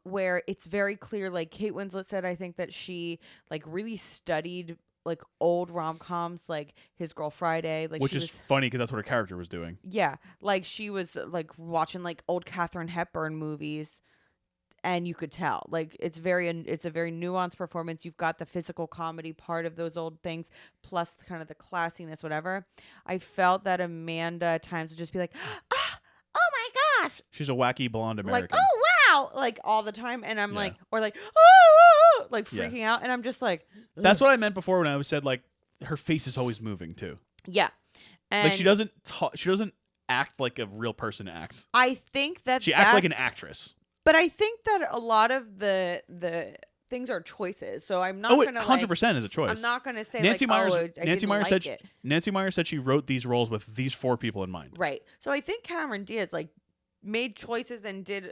Where it's very clear, like Kate Winslet said, I think that she like really studied like old rom-coms, like His Girl Friday, like Which she is was, funny because that's what her character was doing. yeah, like she was like watching like old Katharine Hepburn movies, and you could tell like it's a very nuanced performance. You've got the physical comedy part of those old things, plus kind of the classiness, whatever. I felt that Amanda at times would just be like, ah, gosh, She's a wacky blonde American. like, oh wow, like all the time, and I'm Yeah. like, or like, oh, like Yeah. freaking out, and I'm just like, That's what I meant before when I said like her face is always moving too. yeah, and Like she doesn't act like a real person acts. I think that She acts like an actress. But I think that a lot of the things are choices. So I'm not gonna 100% is a choice. I'm not gonna say Nancy Meyers. I Nancy didn't Meyers like said. it. Nancy Meyers said she wrote these roles with these 4 people in mind. Right. So I think Cameron Diaz like made choices and did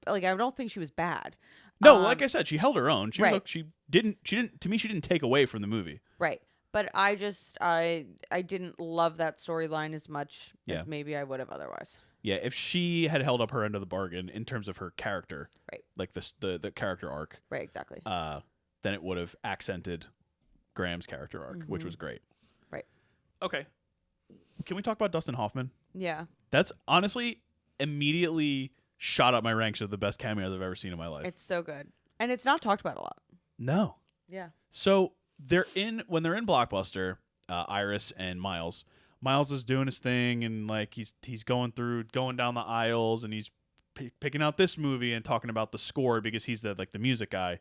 like I don't think she was bad. No, like I said, she held her own. She right. was, she didn't to me she didn't take away from the movie. Right. But I just I didn't love that storyline as much as maybe I would have otherwise. Yeah, if she had held up her end of the bargain in terms of her character, right, like the character arc, right, exactly, then it would have accented Graham's character arc, which was great. Right. Okay. Can we talk about Dustin Hoffman? Yeah. That's honestly immediately shot up my ranks of the best cameos I've ever seen in my life. It's so good, and it's not talked about a lot. No. Yeah. So when they're in Blockbuster, Iris and Miles. Miles is doing his thing and like he's going down the aisles and he's picking out this movie and talking about the score because he's the music guy,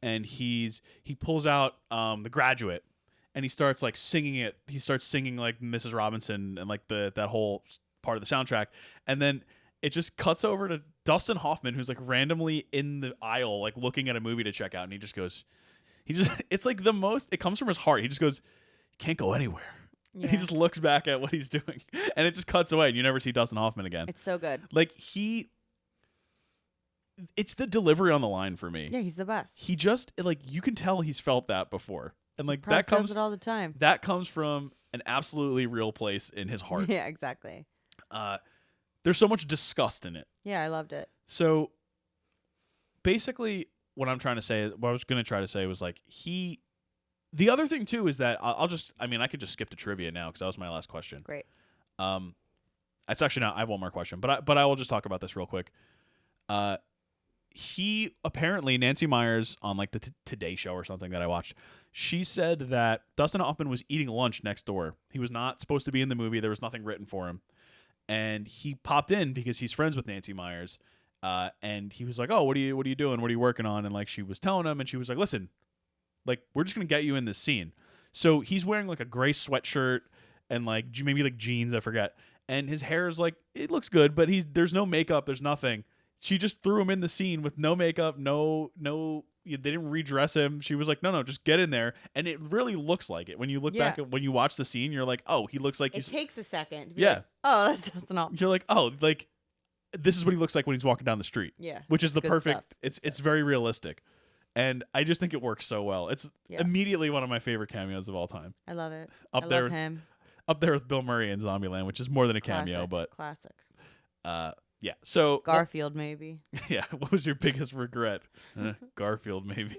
and he pulls out The Graduate and he starts like singing it. He starts singing like Mrs. Robinson and like that whole part of the soundtrack, and then it just cuts over to Dustin Hoffman who's like randomly in the aisle like looking at a movie to check out, and he just it's like it comes from his heart. He just goes, "Can't go anywhere." Yeah. He just looks back at what he's doing, and it just cuts away, and you never see Dustin Hoffman again. It's so good. Like it's the delivery on the line for me. Yeah, he's the best. He just like you can tell he's felt that before, and like that comes it all the time. That comes from an absolutely real place in his heart. Yeah, exactly. There's so much disgust in it. Yeah, I loved it. So basically, what I was going to try to say was like the other thing too is that I could just skip to trivia now because that was my last question. Great. It's actually not. I have one more question, but I will just talk about this real quick. He apparently Nancy Meyers on like the Today Show or something that I watched. She said that Dustin Hoffman was eating lunch next door. He was not supposed to be in the movie. There was nothing written for him, and he popped in because he's friends with Nancy Meyers. And he was like, "Oh, what are you doing? What are you working on?" And like she was telling him, and she was like, "Listen. Like, we're just going to get you in this scene." So he's wearing, like, a gray sweatshirt and, like, maybe, like, jeans, I forget. And his hair is, like, it looks good, but there's no makeup. There's nothing. She just threw him in the scene with no makeup, no, they didn't redress him. She was like, no, just get in there. And it really looks like it. When you look back when you watch the scene, you're like, oh, he looks like it takes a second. To be yeah. Like, oh, that's Dustin Hoffman. You're like, oh, like, this is what he looks like when he's walking down the street. Yeah. Which is the perfect, stuff. it's very realistic. And I just think it works so well. It's immediately one of my favorite cameos of all time. I love it. Love him. Up there with Bill Murray in Zombieland, which is more than a cameo, but classic. Yeah. So Garfield, maybe. Yeah. What was your biggest regret? Garfield, maybe.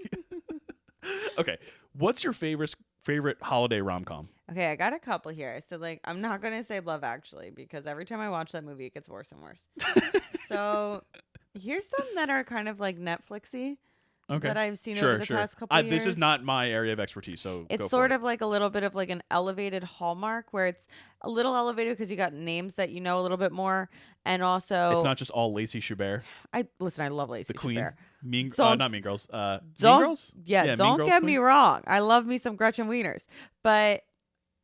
Okay. What's your favorite holiday rom-com? Okay, I got a couple here. So like, I'm not gonna say Love Actually because every time I watch that movie, it gets worse and worse. So here's some that are kind of like Netflixy. Okay. That I've seen over the past couple years. This is not my area of expertise, so it's sort of like a little bit of like an elevated Hallmark where it's a little elevated because you got names that you know a little bit more, and also it's not just all Lacey Chabert. I love Lacey the Queen. Chabert. Not Mean Girls. Mean Girls? Yeah, don't get me wrong. I love me some Gretchen Wieners, but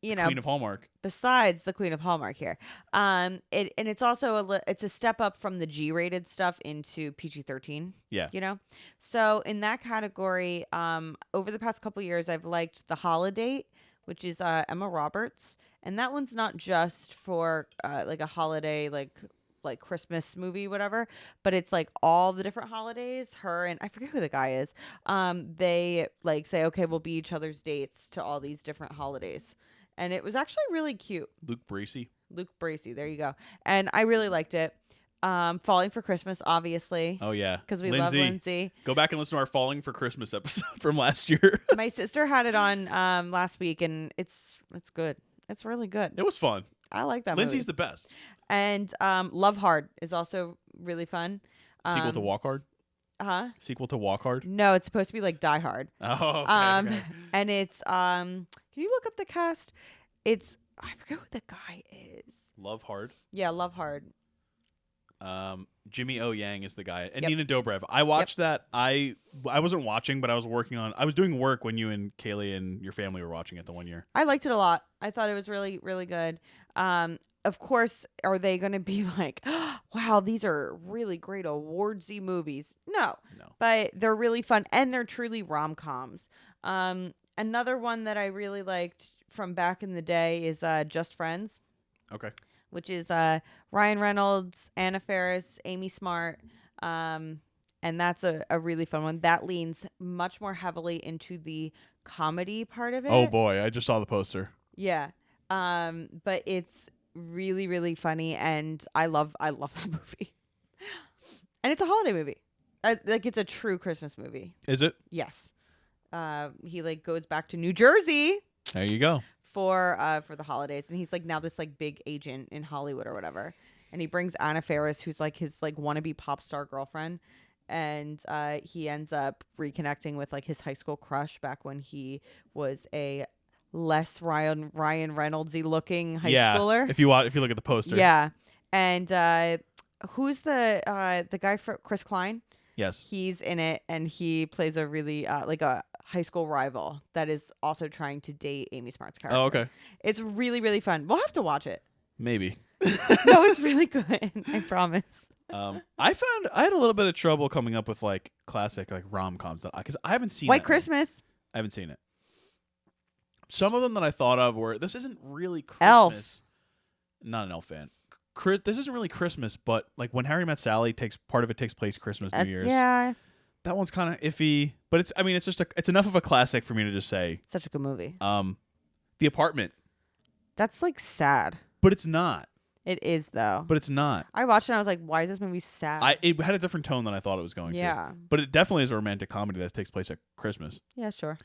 you know, Queen of Hallmark. Besides the Queen of Hallmark here, it's also it's a step up from the G-rated stuff into PG-13. Yeah, you know. So in that category, over the past couple years, I've liked The Holiday, which is Emma Roberts, and that one's not just for like a holiday like Christmas movie, whatever, but it's like all the different holidays. Her and I forget who the guy is. They like say, okay, we'll be each other's dates to all these different holidays. And it was actually really cute. Luke Bracey, there you go. And I really liked it. Falling for Christmas, obviously. Oh, yeah. Because we love Lindsay. Go back and listen to our Falling for Christmas episode from last year. My sister had it on last week, and it's good. It's really good. It was fun. I like that Lindsay's movie. the best. And Love Hard is also really fun. Sequel to Walk Hard? Huh? Sequel to Walk Hard? No, it's supposed to be like Die Hard. Oh, okay. And it's can you look up the cast? I forget who the guy is. Love Hard? Yeah, Love Hard. Jimmy O Yang is the guy, and Yep. Nina Dobrev. I watched that. I wasn't watching, but I was working on. I was doing work when you and Kaylee and your family were watching it the one year. I liked it a lot. I thought it was really, really good. Of course, are they going to be like, wow, these are really great awardsy movies? No, but they're really fun and they're truly rom-coms. Another one that I really liked from back in the day is Just Friends. Okay. Which is Ryan Reynolds, Anna Faris, Amy Smart. And that's a really fun one. That leans much more heavily into the comedy part of it. Oh boy, I just saw the poster. Yeah. But it's really, really funny, and I love that movie. And it's a holiday movie. Like, it's a true Christmas movie. Is it? Yes. He like goes back to New Jersey. There you go. For the holidays, and he's like now this like big agent in Hollywood or whatever, and he brings Anna Faris, who's like his like wannabe pop star girlfriend, and he ends up reconnecting with like his high school crush back when he was a less Ryan Reynoldsy looking high schooler. If you look at the poster. Yeah, and who's the guy for Chris Klein? Yes, he's in it, and he plays a really like a high school rival that is also trying to date Amy Smart's character. Oh, okay. It's really, really fun. We'll have to watch it. Maybe. No, it's really good. I promise. I had a little bit of trouble coming up with like classic like rom-coms because I haven't seen White Christmas. I haven't seen it. Some of them that I thought of were this isn't really Christmas. Elf. Not an Elf fan. This isn't really Christmas, but like When Harry Met Sally takes place Christmas, New Year's. Yeah. That one's kind of iffy, but it's enough of a classic for me to just say. Such a good movie. The Apartment. That's like sad. But it's not. It is though. But it's not. I watched it and I was like, why is this movie sad? It had a different tone than I thought it was going to. Yeah. But it definitely is a romantic comedy that takes place at Christmas. Yeah, sure.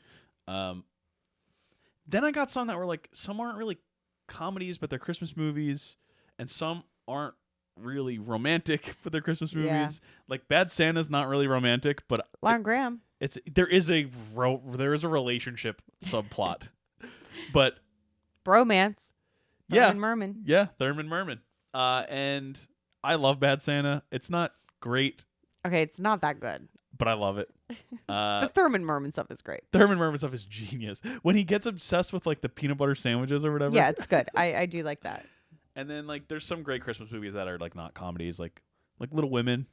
Then I got some that were like, some aren't really comedies, but they're Christmas movies, and some aren't really romantic, but they're Christmas movies. Yeah. Like Bad Santa's not really romantic, but Lauren Graham. There is a relationship subplot, but Bromance. Yeah. Thurman Merman. Yeah, Thurman Merman. And I love Bad Santa. It's not great. Okay, it's not that good. But I love it. The Thurman Merman stuff is great. Thurman Merman stuff is genius. When he gets obsessed with like the peanut butter sandwiches or whatever. Yeah, it's good. I do like that. And then like there's some great Christmas movies that are like not comedies, like Little Women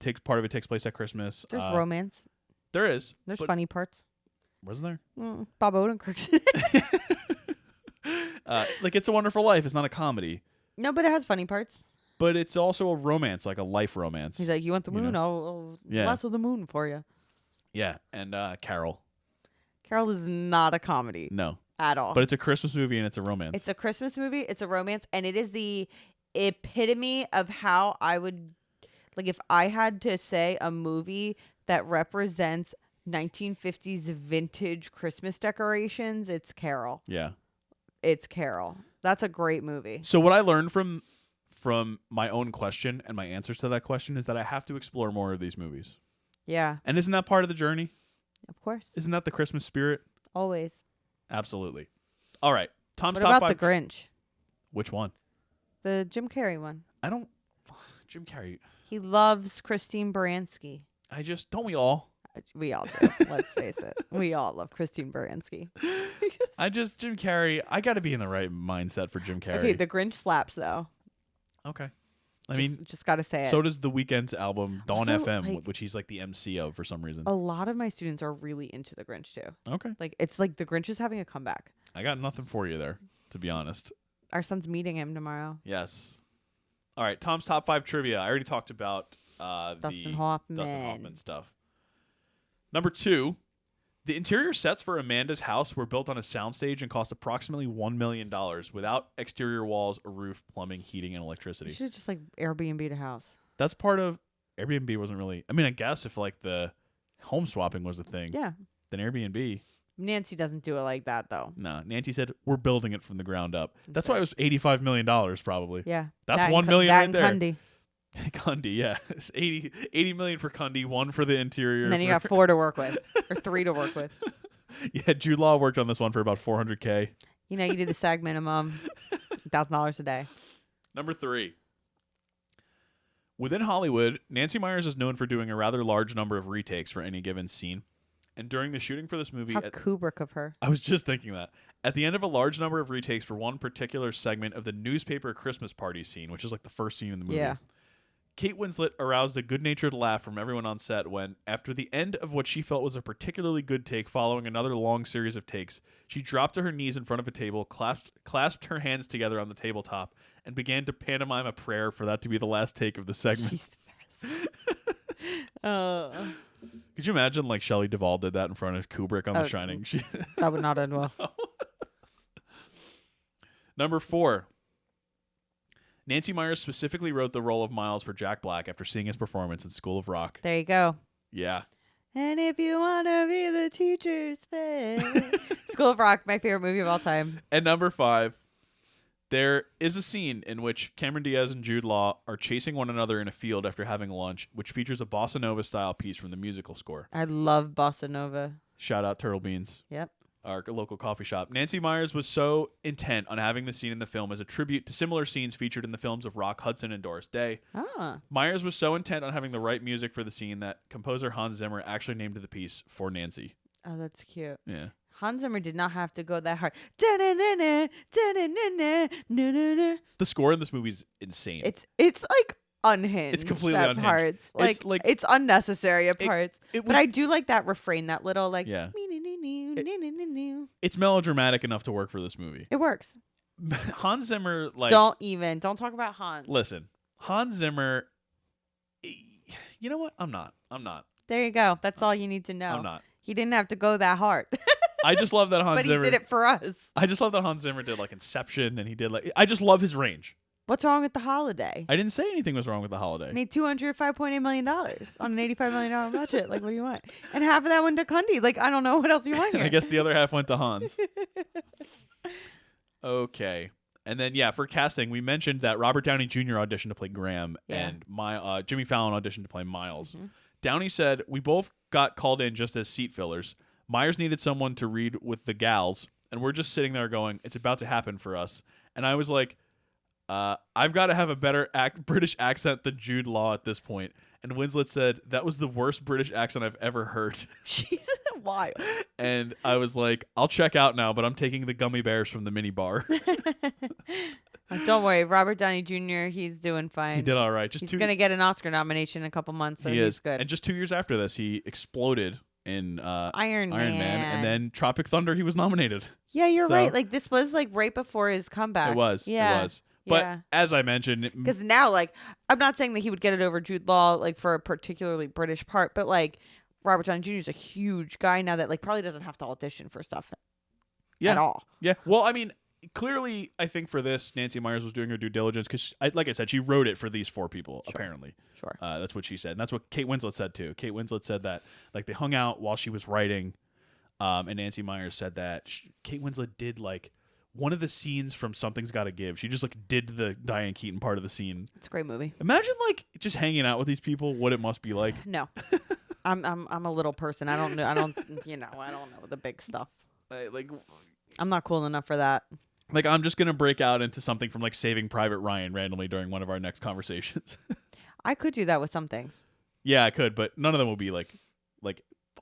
takes place at Christmas. There's romance. There is. There's funny parts. Wasn't there? Bob Odenkirk's in it. Like It's a Wonderful Life. It's not a comedy. No, but it has funny parts. But it's also a romance, like a life romance. He's like, you want the moon? I'll lasso the moon for you. Yeah, and Carol. Carol is not a comedy. No. At all. But it's a Christmas movie and it's a romance. It's a Christmas movie. It's a romance. And it is the epitome of how I would, like, if I had to say a movie that represents 1950s vintage Christmas decorations, it's Carol. Yeah. It's Carol. That's a great movie. So what I learned from my own question and my answers to that question is that I have to explore more of these movies. Yeah. And isn't that part of the journey? Of course. Isn't that the Christmas spirit? Always. Absolutely. All right. Tom's what top about 5. The Grinch? Which one? The Jim Carrey one. Jim Carrey. He loves Christine Baranski. Don't we all? We all do. Let's face it. We all love Christine Baranski. Jim Carrey, I got to be in the right mindset for Jim Carrey. Okay, The Grinch slaps though. Okay. I mean, just got to say it. So does The Weeknd's album Dawn Also, FM, which he's like the MC of for some reason. A lot of my students are really into The Grinch too. Okay. Like it's like The Grinch is having a comeback. I got nothing for you there, to be honest. Our son's meeting him tomorrow. Yes. All right, Tom's top 5 trivia. I already talked about Dustin Hoffman stuff. Number 2, the interior sets for Amanda's house were built on a soundstage and cost approximately $1 million without exterior walls, a roof, plumbing, heating, and electricity. You should just like Airbnb a house. That's part of Airbnb. Wasn't really. I mean, I guess if like the home swapping was the thing, yeah, then Airbnb. Nancy doesn't do it like that though. No, Nancy said we're building it from the ground up. That's why it was $85 million probably. Yeah, that's $1 million right there. Cundy. Cundy, yeah, it's 80 million for Cundy, 1 for the interior. And then you got 4 to work with, or 3 to work with. Yeah, Jude Law worked on this one for about $400K. You know, you do the SAG minimum, $1,000 a day. Number 3. Within Hollywood, Nancy Meyers is known for doing a rather large number of retakes for any given scene. And during the shooting for this movie... How Kubrick of her. I was just thinking that. At the end of a large number of retakes for one particular segment of the newspaper Christmas party scene, which is like the first scene in the movie, Yeah. Kate Winslet aroused a good-natured laugh from everyone on set when, after the end of what she felt was a particularly good take following another long series of takes, she dropped to her knees in front of a table, clasped her hands together on the tabletop, and began to pantomime a prayer for that to be the last take of the segment. Jesus. Oh. Could you imagine like Shelley Duvall did that in front of Kubrick on The Shining? That would not end well. Number 4. Nancy Meyers specifically wrote the role of Miles for Jack Black after seeing his performance in School of Rock. There you go. Yeah. And if you want to be the teacher's pet. School of Rock, my favorite movie of all time. And number 5. There is a scene in which Cameron Diaz and Jude Law are chasing one another in a field after having lunch, which features a bossa nova style piece from the musical score. I love bossa nova. Shout out Turtle Beans. Yep. Our local coffee shop. Nancy Meyers was so intent on having the scene in the film as a tribute to similar scenes featured in the films of Rock Hudson and Doris Day. Ah. Myers was so intent on having the right music for the scene that composer Hans Zimmer actually named the piece for Nancy. Oh, that's cute. Yeah. Hans Zimmer did not have to go that hard. Da-na-na-na, da-na-na-na, na-na-na. The score in this movie is insane. It's like unhinged. It's completely at unhinged. Parts. It's unnecessary at parts. But I do like that refrain, that little like. Yeah. It's It's melodramatic enough to work for this movie. It works. Hans Zimmer, like, don't talk about Hans. Listen, Hans Zimmer. You know what? I'm not. There you go. That's all you need to know. I'm not. He didn't have to go that hard. I just love that Hans but Zimmer. But he did it for us. I just love that Hans Zimmer did like Inception, and he did like. I just love his range. What's wrong with The Holiday? I didn't say anything was wrong with The Holiday. Made $205.8 million on an $85 million budget. Like, what do you want? And half of that went to Cundy. Like, I don't know what else you want here. I guess the other half went to Hans. Okay. And then, yeah, for casting, we mentioned that Robert Downey Jr. auditioned to play Graham, and Jimmy Fallon auditioned to play Miles. Mm-hmm. Downey said, "We both got called in just as seat fillers. Myers needed someone to read with the gals, and we're just sitting there going, it's about to happen for us." And I was like, I've got to have a better British accent than Jude Law at this point. And Winslet said, "That was the worst British accent I've ever heard." She's wild. And I was like, I'll check out now, but I'm taking the gummy bears from the mini bar. Don't worry, Robert Downey Jr., he's doing fine. He did all right. He's going to get an Oscar nomination in a couple months, so he's good. And just 2 years after this, he exploded in Iron Man. And then Tropic Thunder, he was nominated. Yeah, you're right. Like, this was like right before his comeback. It was. Yeah. It was. But as I mentioned, because now, like, I'm not saying that he would get it over Jude Law, like, for a particularly British part, but like Robert Downey Jr. is a huge guy now that like probably doesn't have to audition for stuff at all. Yeah. Well, I mean, clearly, I think for this, Nancy Meyers was doing her due diligence because, like I said, she wrote it for these 4 people. Sure. Apparently. Sure. That's what she said, and that's what Kate Winslet said too. Kate Winslet said that like they hung out while she was writing, and Nancy Meyers said that Kate Winslet did like one of the scenes from Something's Gotta Give. She just like did the Diane Keaton part of the scene. It's a great movie. Imagine like just hanging out with these people. What it must be like. No, I'm a little person. I don't know. I don't know the big stuff. I'm not cool enough for that. Like, I'm just gonna break out into something from like Saving Private Ryan randomly during one of our next conversations. I could do that with some things. Yeah, I could, but none of them will be like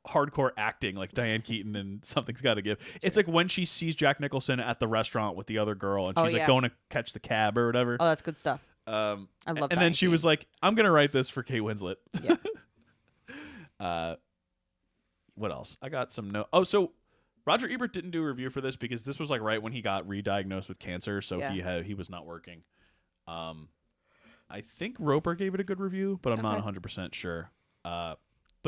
hardcore acting like Diane Keaton and Something's Gotta Give. Sure. It's like when she sees Jack Nicholson at the restaurant with the other girl, and she's like going to catch the cab or whatever. Oh, that's good stuff. I love. And then she was like, "I'm gonna write this for Kate Winslet." Yeah. What else? I got some notes. Oh, so Roger Ebert didn't do a review for this because this was like right when he got re-diagnosed with cancer, so he was not working. I think Roper gave it a good review, but I'm not 100% sure. But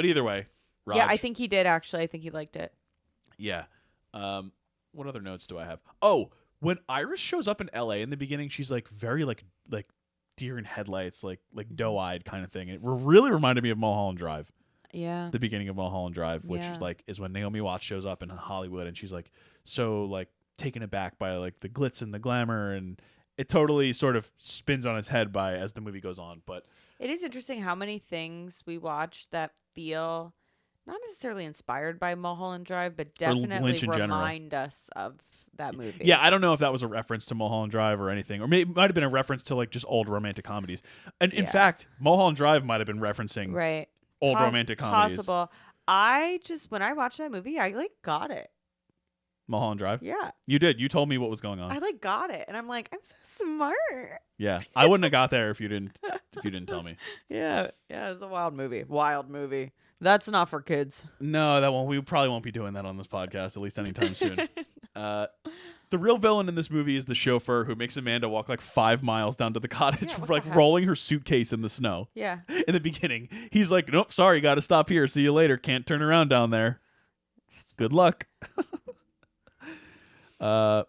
either way, Raj, yeah, I think he did actually. I think he liked it. Yeah. What other notes do I have? Oh, when Iris shows up in LA in the beginning, she's like very like deer in headlights, like doe-eyed kind of thing. It really reminded me of Mulholland Drive. Yeah. The beginning of Mulholland Drive, which is when Naomi Watts shows up in Hollywood, and she's like so like taken aback by like the glitz and the glamour, and it totally sort of spins on its head as the movie goes on. But it is interesting how many things we watch that feel not necessarily inspired by Mulholland Drive, but Or definitely Lynch in general. remind us of that movie. Yeah, I don't know if that was a reference to Mulholland Drive or anything, or maybe it might have been a reference to like just old romantic comedies. And in Yeah. fact, Mulholland Drive might have been referencing Right. old romantic comedies. Possible. When I watched that movie, I like got it. Mulholland Drive. Yeah. You did. You told me what was going on. I like got it. And I'm like, I'm so smart. Yeah, I wouldn't have got there if you didn't tell me. Yeah. Yeah, it's a wild movie. Wild movie. That's not for kids. No, that won't. We probably won't be doing that on this podcast, at least anytime soon. The real villain in this movie is the chauffeur who makes Amanda walk like 5 miles down to the cottage, Yeah, what like the heck? rolling her suitcase in the snow. Yeah. In the beginning, he's like, "Nope, sorry, got to stop here. See you later. Can't turn around down there. Good luck." The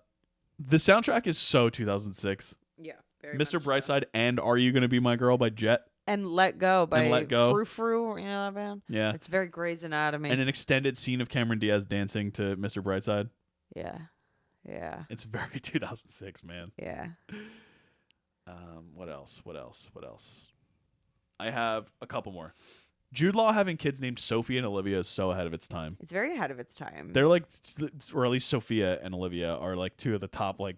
soundtrack is so 2006. Yeah. Very Mr. much so. Brightside and "Are You Gonna Be My Girl" by Jet. And Let Go by Let Go. Frou Frou. You know that band? Yeah. It's very Grey's Anatomy. And an extended scene of Cameron Diaz dancing to Mr. Brightside. Yeah. Yeah. It's very 2006, man. Yeah. What else? I have a couple more. Jude Law having kids named Sophie and Olivia is so ahead of its time. It's very ahead of its time. They're like, or at least Sophia and Olivia are like 2 of the top like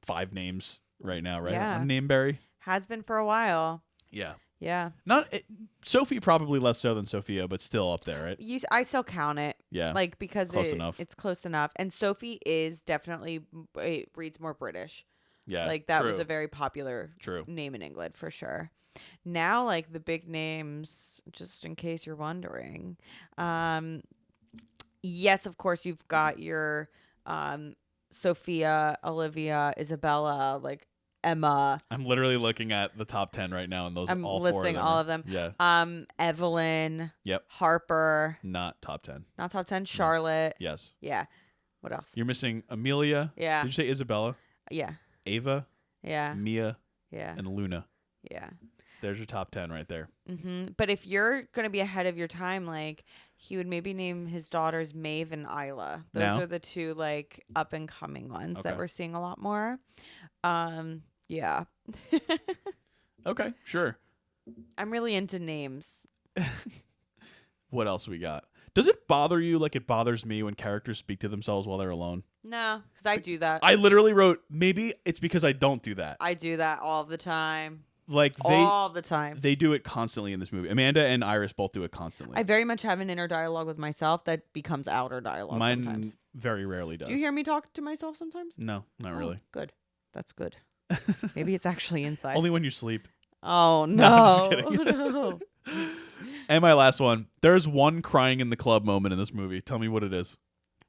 5 names right now, right? Yeah. On Nameberry. Has been for a while. Yeah. Yeah. Sophie probably less so than Sophia, but still up there, right? I still count it. Yeah. Like, because Close enough. it's close enough. And Sophie is definitely, it reads more British. Yeah. Like, that true. was a very popular True. name in England for sure. Now, like, the big names, just in case you're wondering. Yes, of course, you've got your Sophia, Olivia, Isabella, like, Emma. I'm literally looking at the top 10 right now, and those I'm all 4 listing of them all are- of them. Yeah. Evelyn. Yep. Harper. Not top 10. Not top 10. Charlotte. Yes. Yeah. What else? You're missing Amelia. Yeah. Did you say Isabella? Yeah. Ava, Yeah. Mia, Yeah. and Luna. Yeah. There's your top 10 right there. But if you're going to be ahead of your time, like, he would maybe name his daughters Maeve and Isla. Those Now? are the 2, like, up and coming ones that Okay. we're seeing a lot more. Yeah. Okay, sure. I'm really into names. What else we got? Does it bother you like it bothers me when characters speak to themselves while they're alone? No, because I do that. I literally wrote, maybe it's because I don't do that. I do that all the time. Like All the time. they do it constantly in this movie. Amanda and Iris both do it constantly. I very much have an inner dialogue with myself that becomes outer dialogue Mine sometimes. very rarely does. Do you hear me talk to myself sometimes? No, not Oh, really. Good. That's good. Maybe it's actually inside. Only when you sleep. Oh, No, I'm no. just kidding. No. And my last one. There's one crying in the club moment in this movie. Tell me what it is.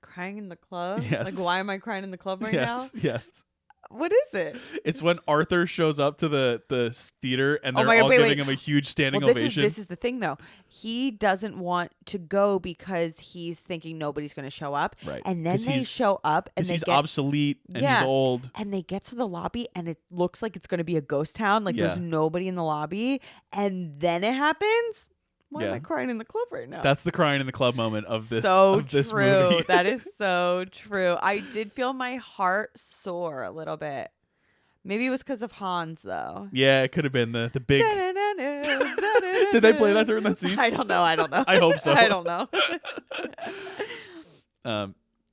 Crying in the club? Yes. Like, why am I crying in the club right now? Yes. What is it? It's when Arthur shows up to the theater and Oh they're my God, all wait, giving wait. him a huge standing Well, ovation. this is the thing, though. He doesn't want to go because he's thinking nobody's going to show up. Right. And then 'Cause they he's- show up and Because they he's get obsolete and Yeah. he's old. and they get to the lobby and it looks like it's going to be a ghost town. Like Yeah. there's nobody in the lobby. And then it happens. Why am Yeah. I crying in the club right now? That's the crying in the club moment of this so of this true. movie. That is so true. I did feel my heart soar a little bit. Maybe it was because of Hans, though. Yeah, it could have been the big. Did Did they play that during that scene? I don't know. I I hope so. I don't know.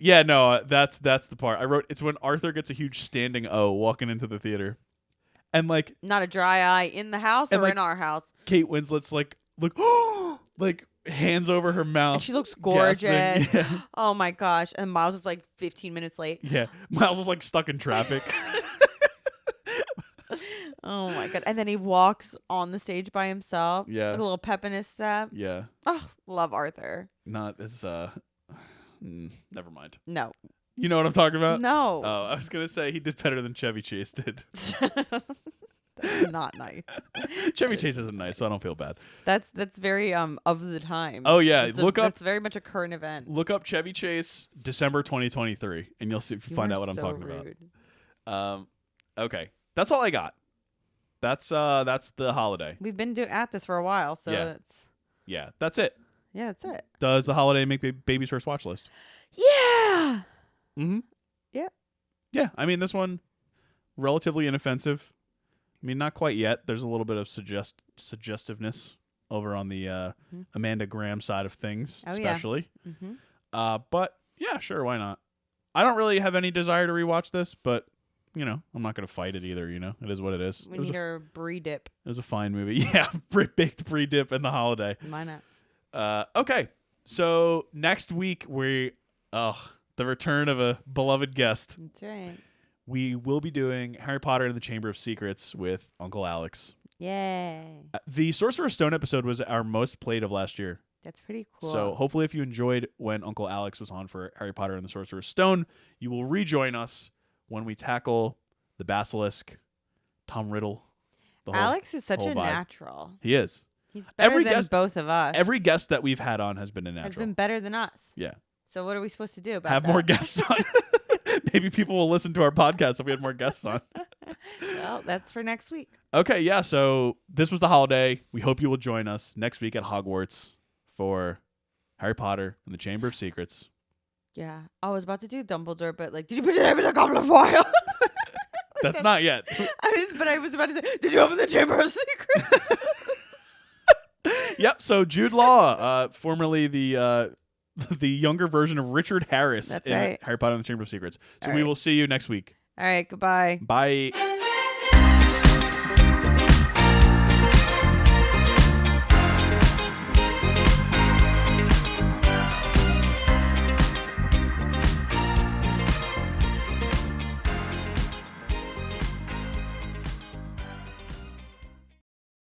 Yeah, no, that's the part. I wrote it's when Arthur gets a huge standing O walking into the theater. And like Not a dry eye in the house And, or like, in our house. Kate Winslet's like look like hands over her mouth. And she looks gorgeous. gasping. Yeah. Oh my gosh. And Miles is like 15 minutes late. Yeah. Miles is like stuck in traffic. Oh my god. And then he walks on the stage by himself. Yeah. With a little pep in his step. Yeah. Oh, love Arthur. Not as never mind. No. You know what I'm talking about? No. Oh, I was gonna say he did better than Chevy Chase did. That's not nice. Chevy Chase isn't nice, so I don't feel bad. That's very of the time. Oh yeah, It's look up That's very much a current event. look up Chevy Chase December 2023, and you'll see if you find are out what I'm so talking rude. about. Okay, that's all I got. That's the holiday. We've been at this for a while, so Yeah. it's Yeah, that's it. that's it. Does the holiday make baby's first watch list? Yeah. Mm-hmm. Yeah. Yeah, I mean this one relatively inoffensive. I mean not quite yet. There's a little bit of suggestiveness. over on the Amanda Graham side of things, Oh, especially. Yeah. Mm-hmm. But yeah, sure, why not? I don't really have any desire to rewatch this, but I'm not going to fight it either. It is what it is. We need our brie dip. It was a fine movie. Yeah, baked brie dip in The Holiday. Why not? Okay, so next week the return of a beloved guest. That's right. We will be doing Harry Potter and the Chamber of Secrets with Uncle Alex. Yay. The Sorcerer's Stone episode was our most played of last year. That's pretty cool. So hopefully if you enjoyed when Uncle Alex was on for Harry Potter and the Sorcerer's Stone, you will rejoin us when we tackle the Basilisk, Tom Riddle. Alex is such a vibe. natural. He is. He's better than both of us. Every guest that we've had on has been a natural. Has been better than us. Yeah. So what are we supposed to do about Have that? more guests on. Maybe people will listen to our podcast if we had more guests on. Well, that's for next week. Okay, yeah. So this was The Holiday. We hope you will join us next week at Hogwarts for Harry Potter and the Chamber of Secrets. Yeah. I was about to do Dumbledore, but did you put your name in the goblet of fire? That's not yet. I was about to say, did you open the Chamber of Secrets? Yep. So Jude Law, formerly the younger version of Richard Harris That's in right. Harry Potter and the Chamber of Secrets. So All we right. will see you next week. All right. Goodbye. Bye.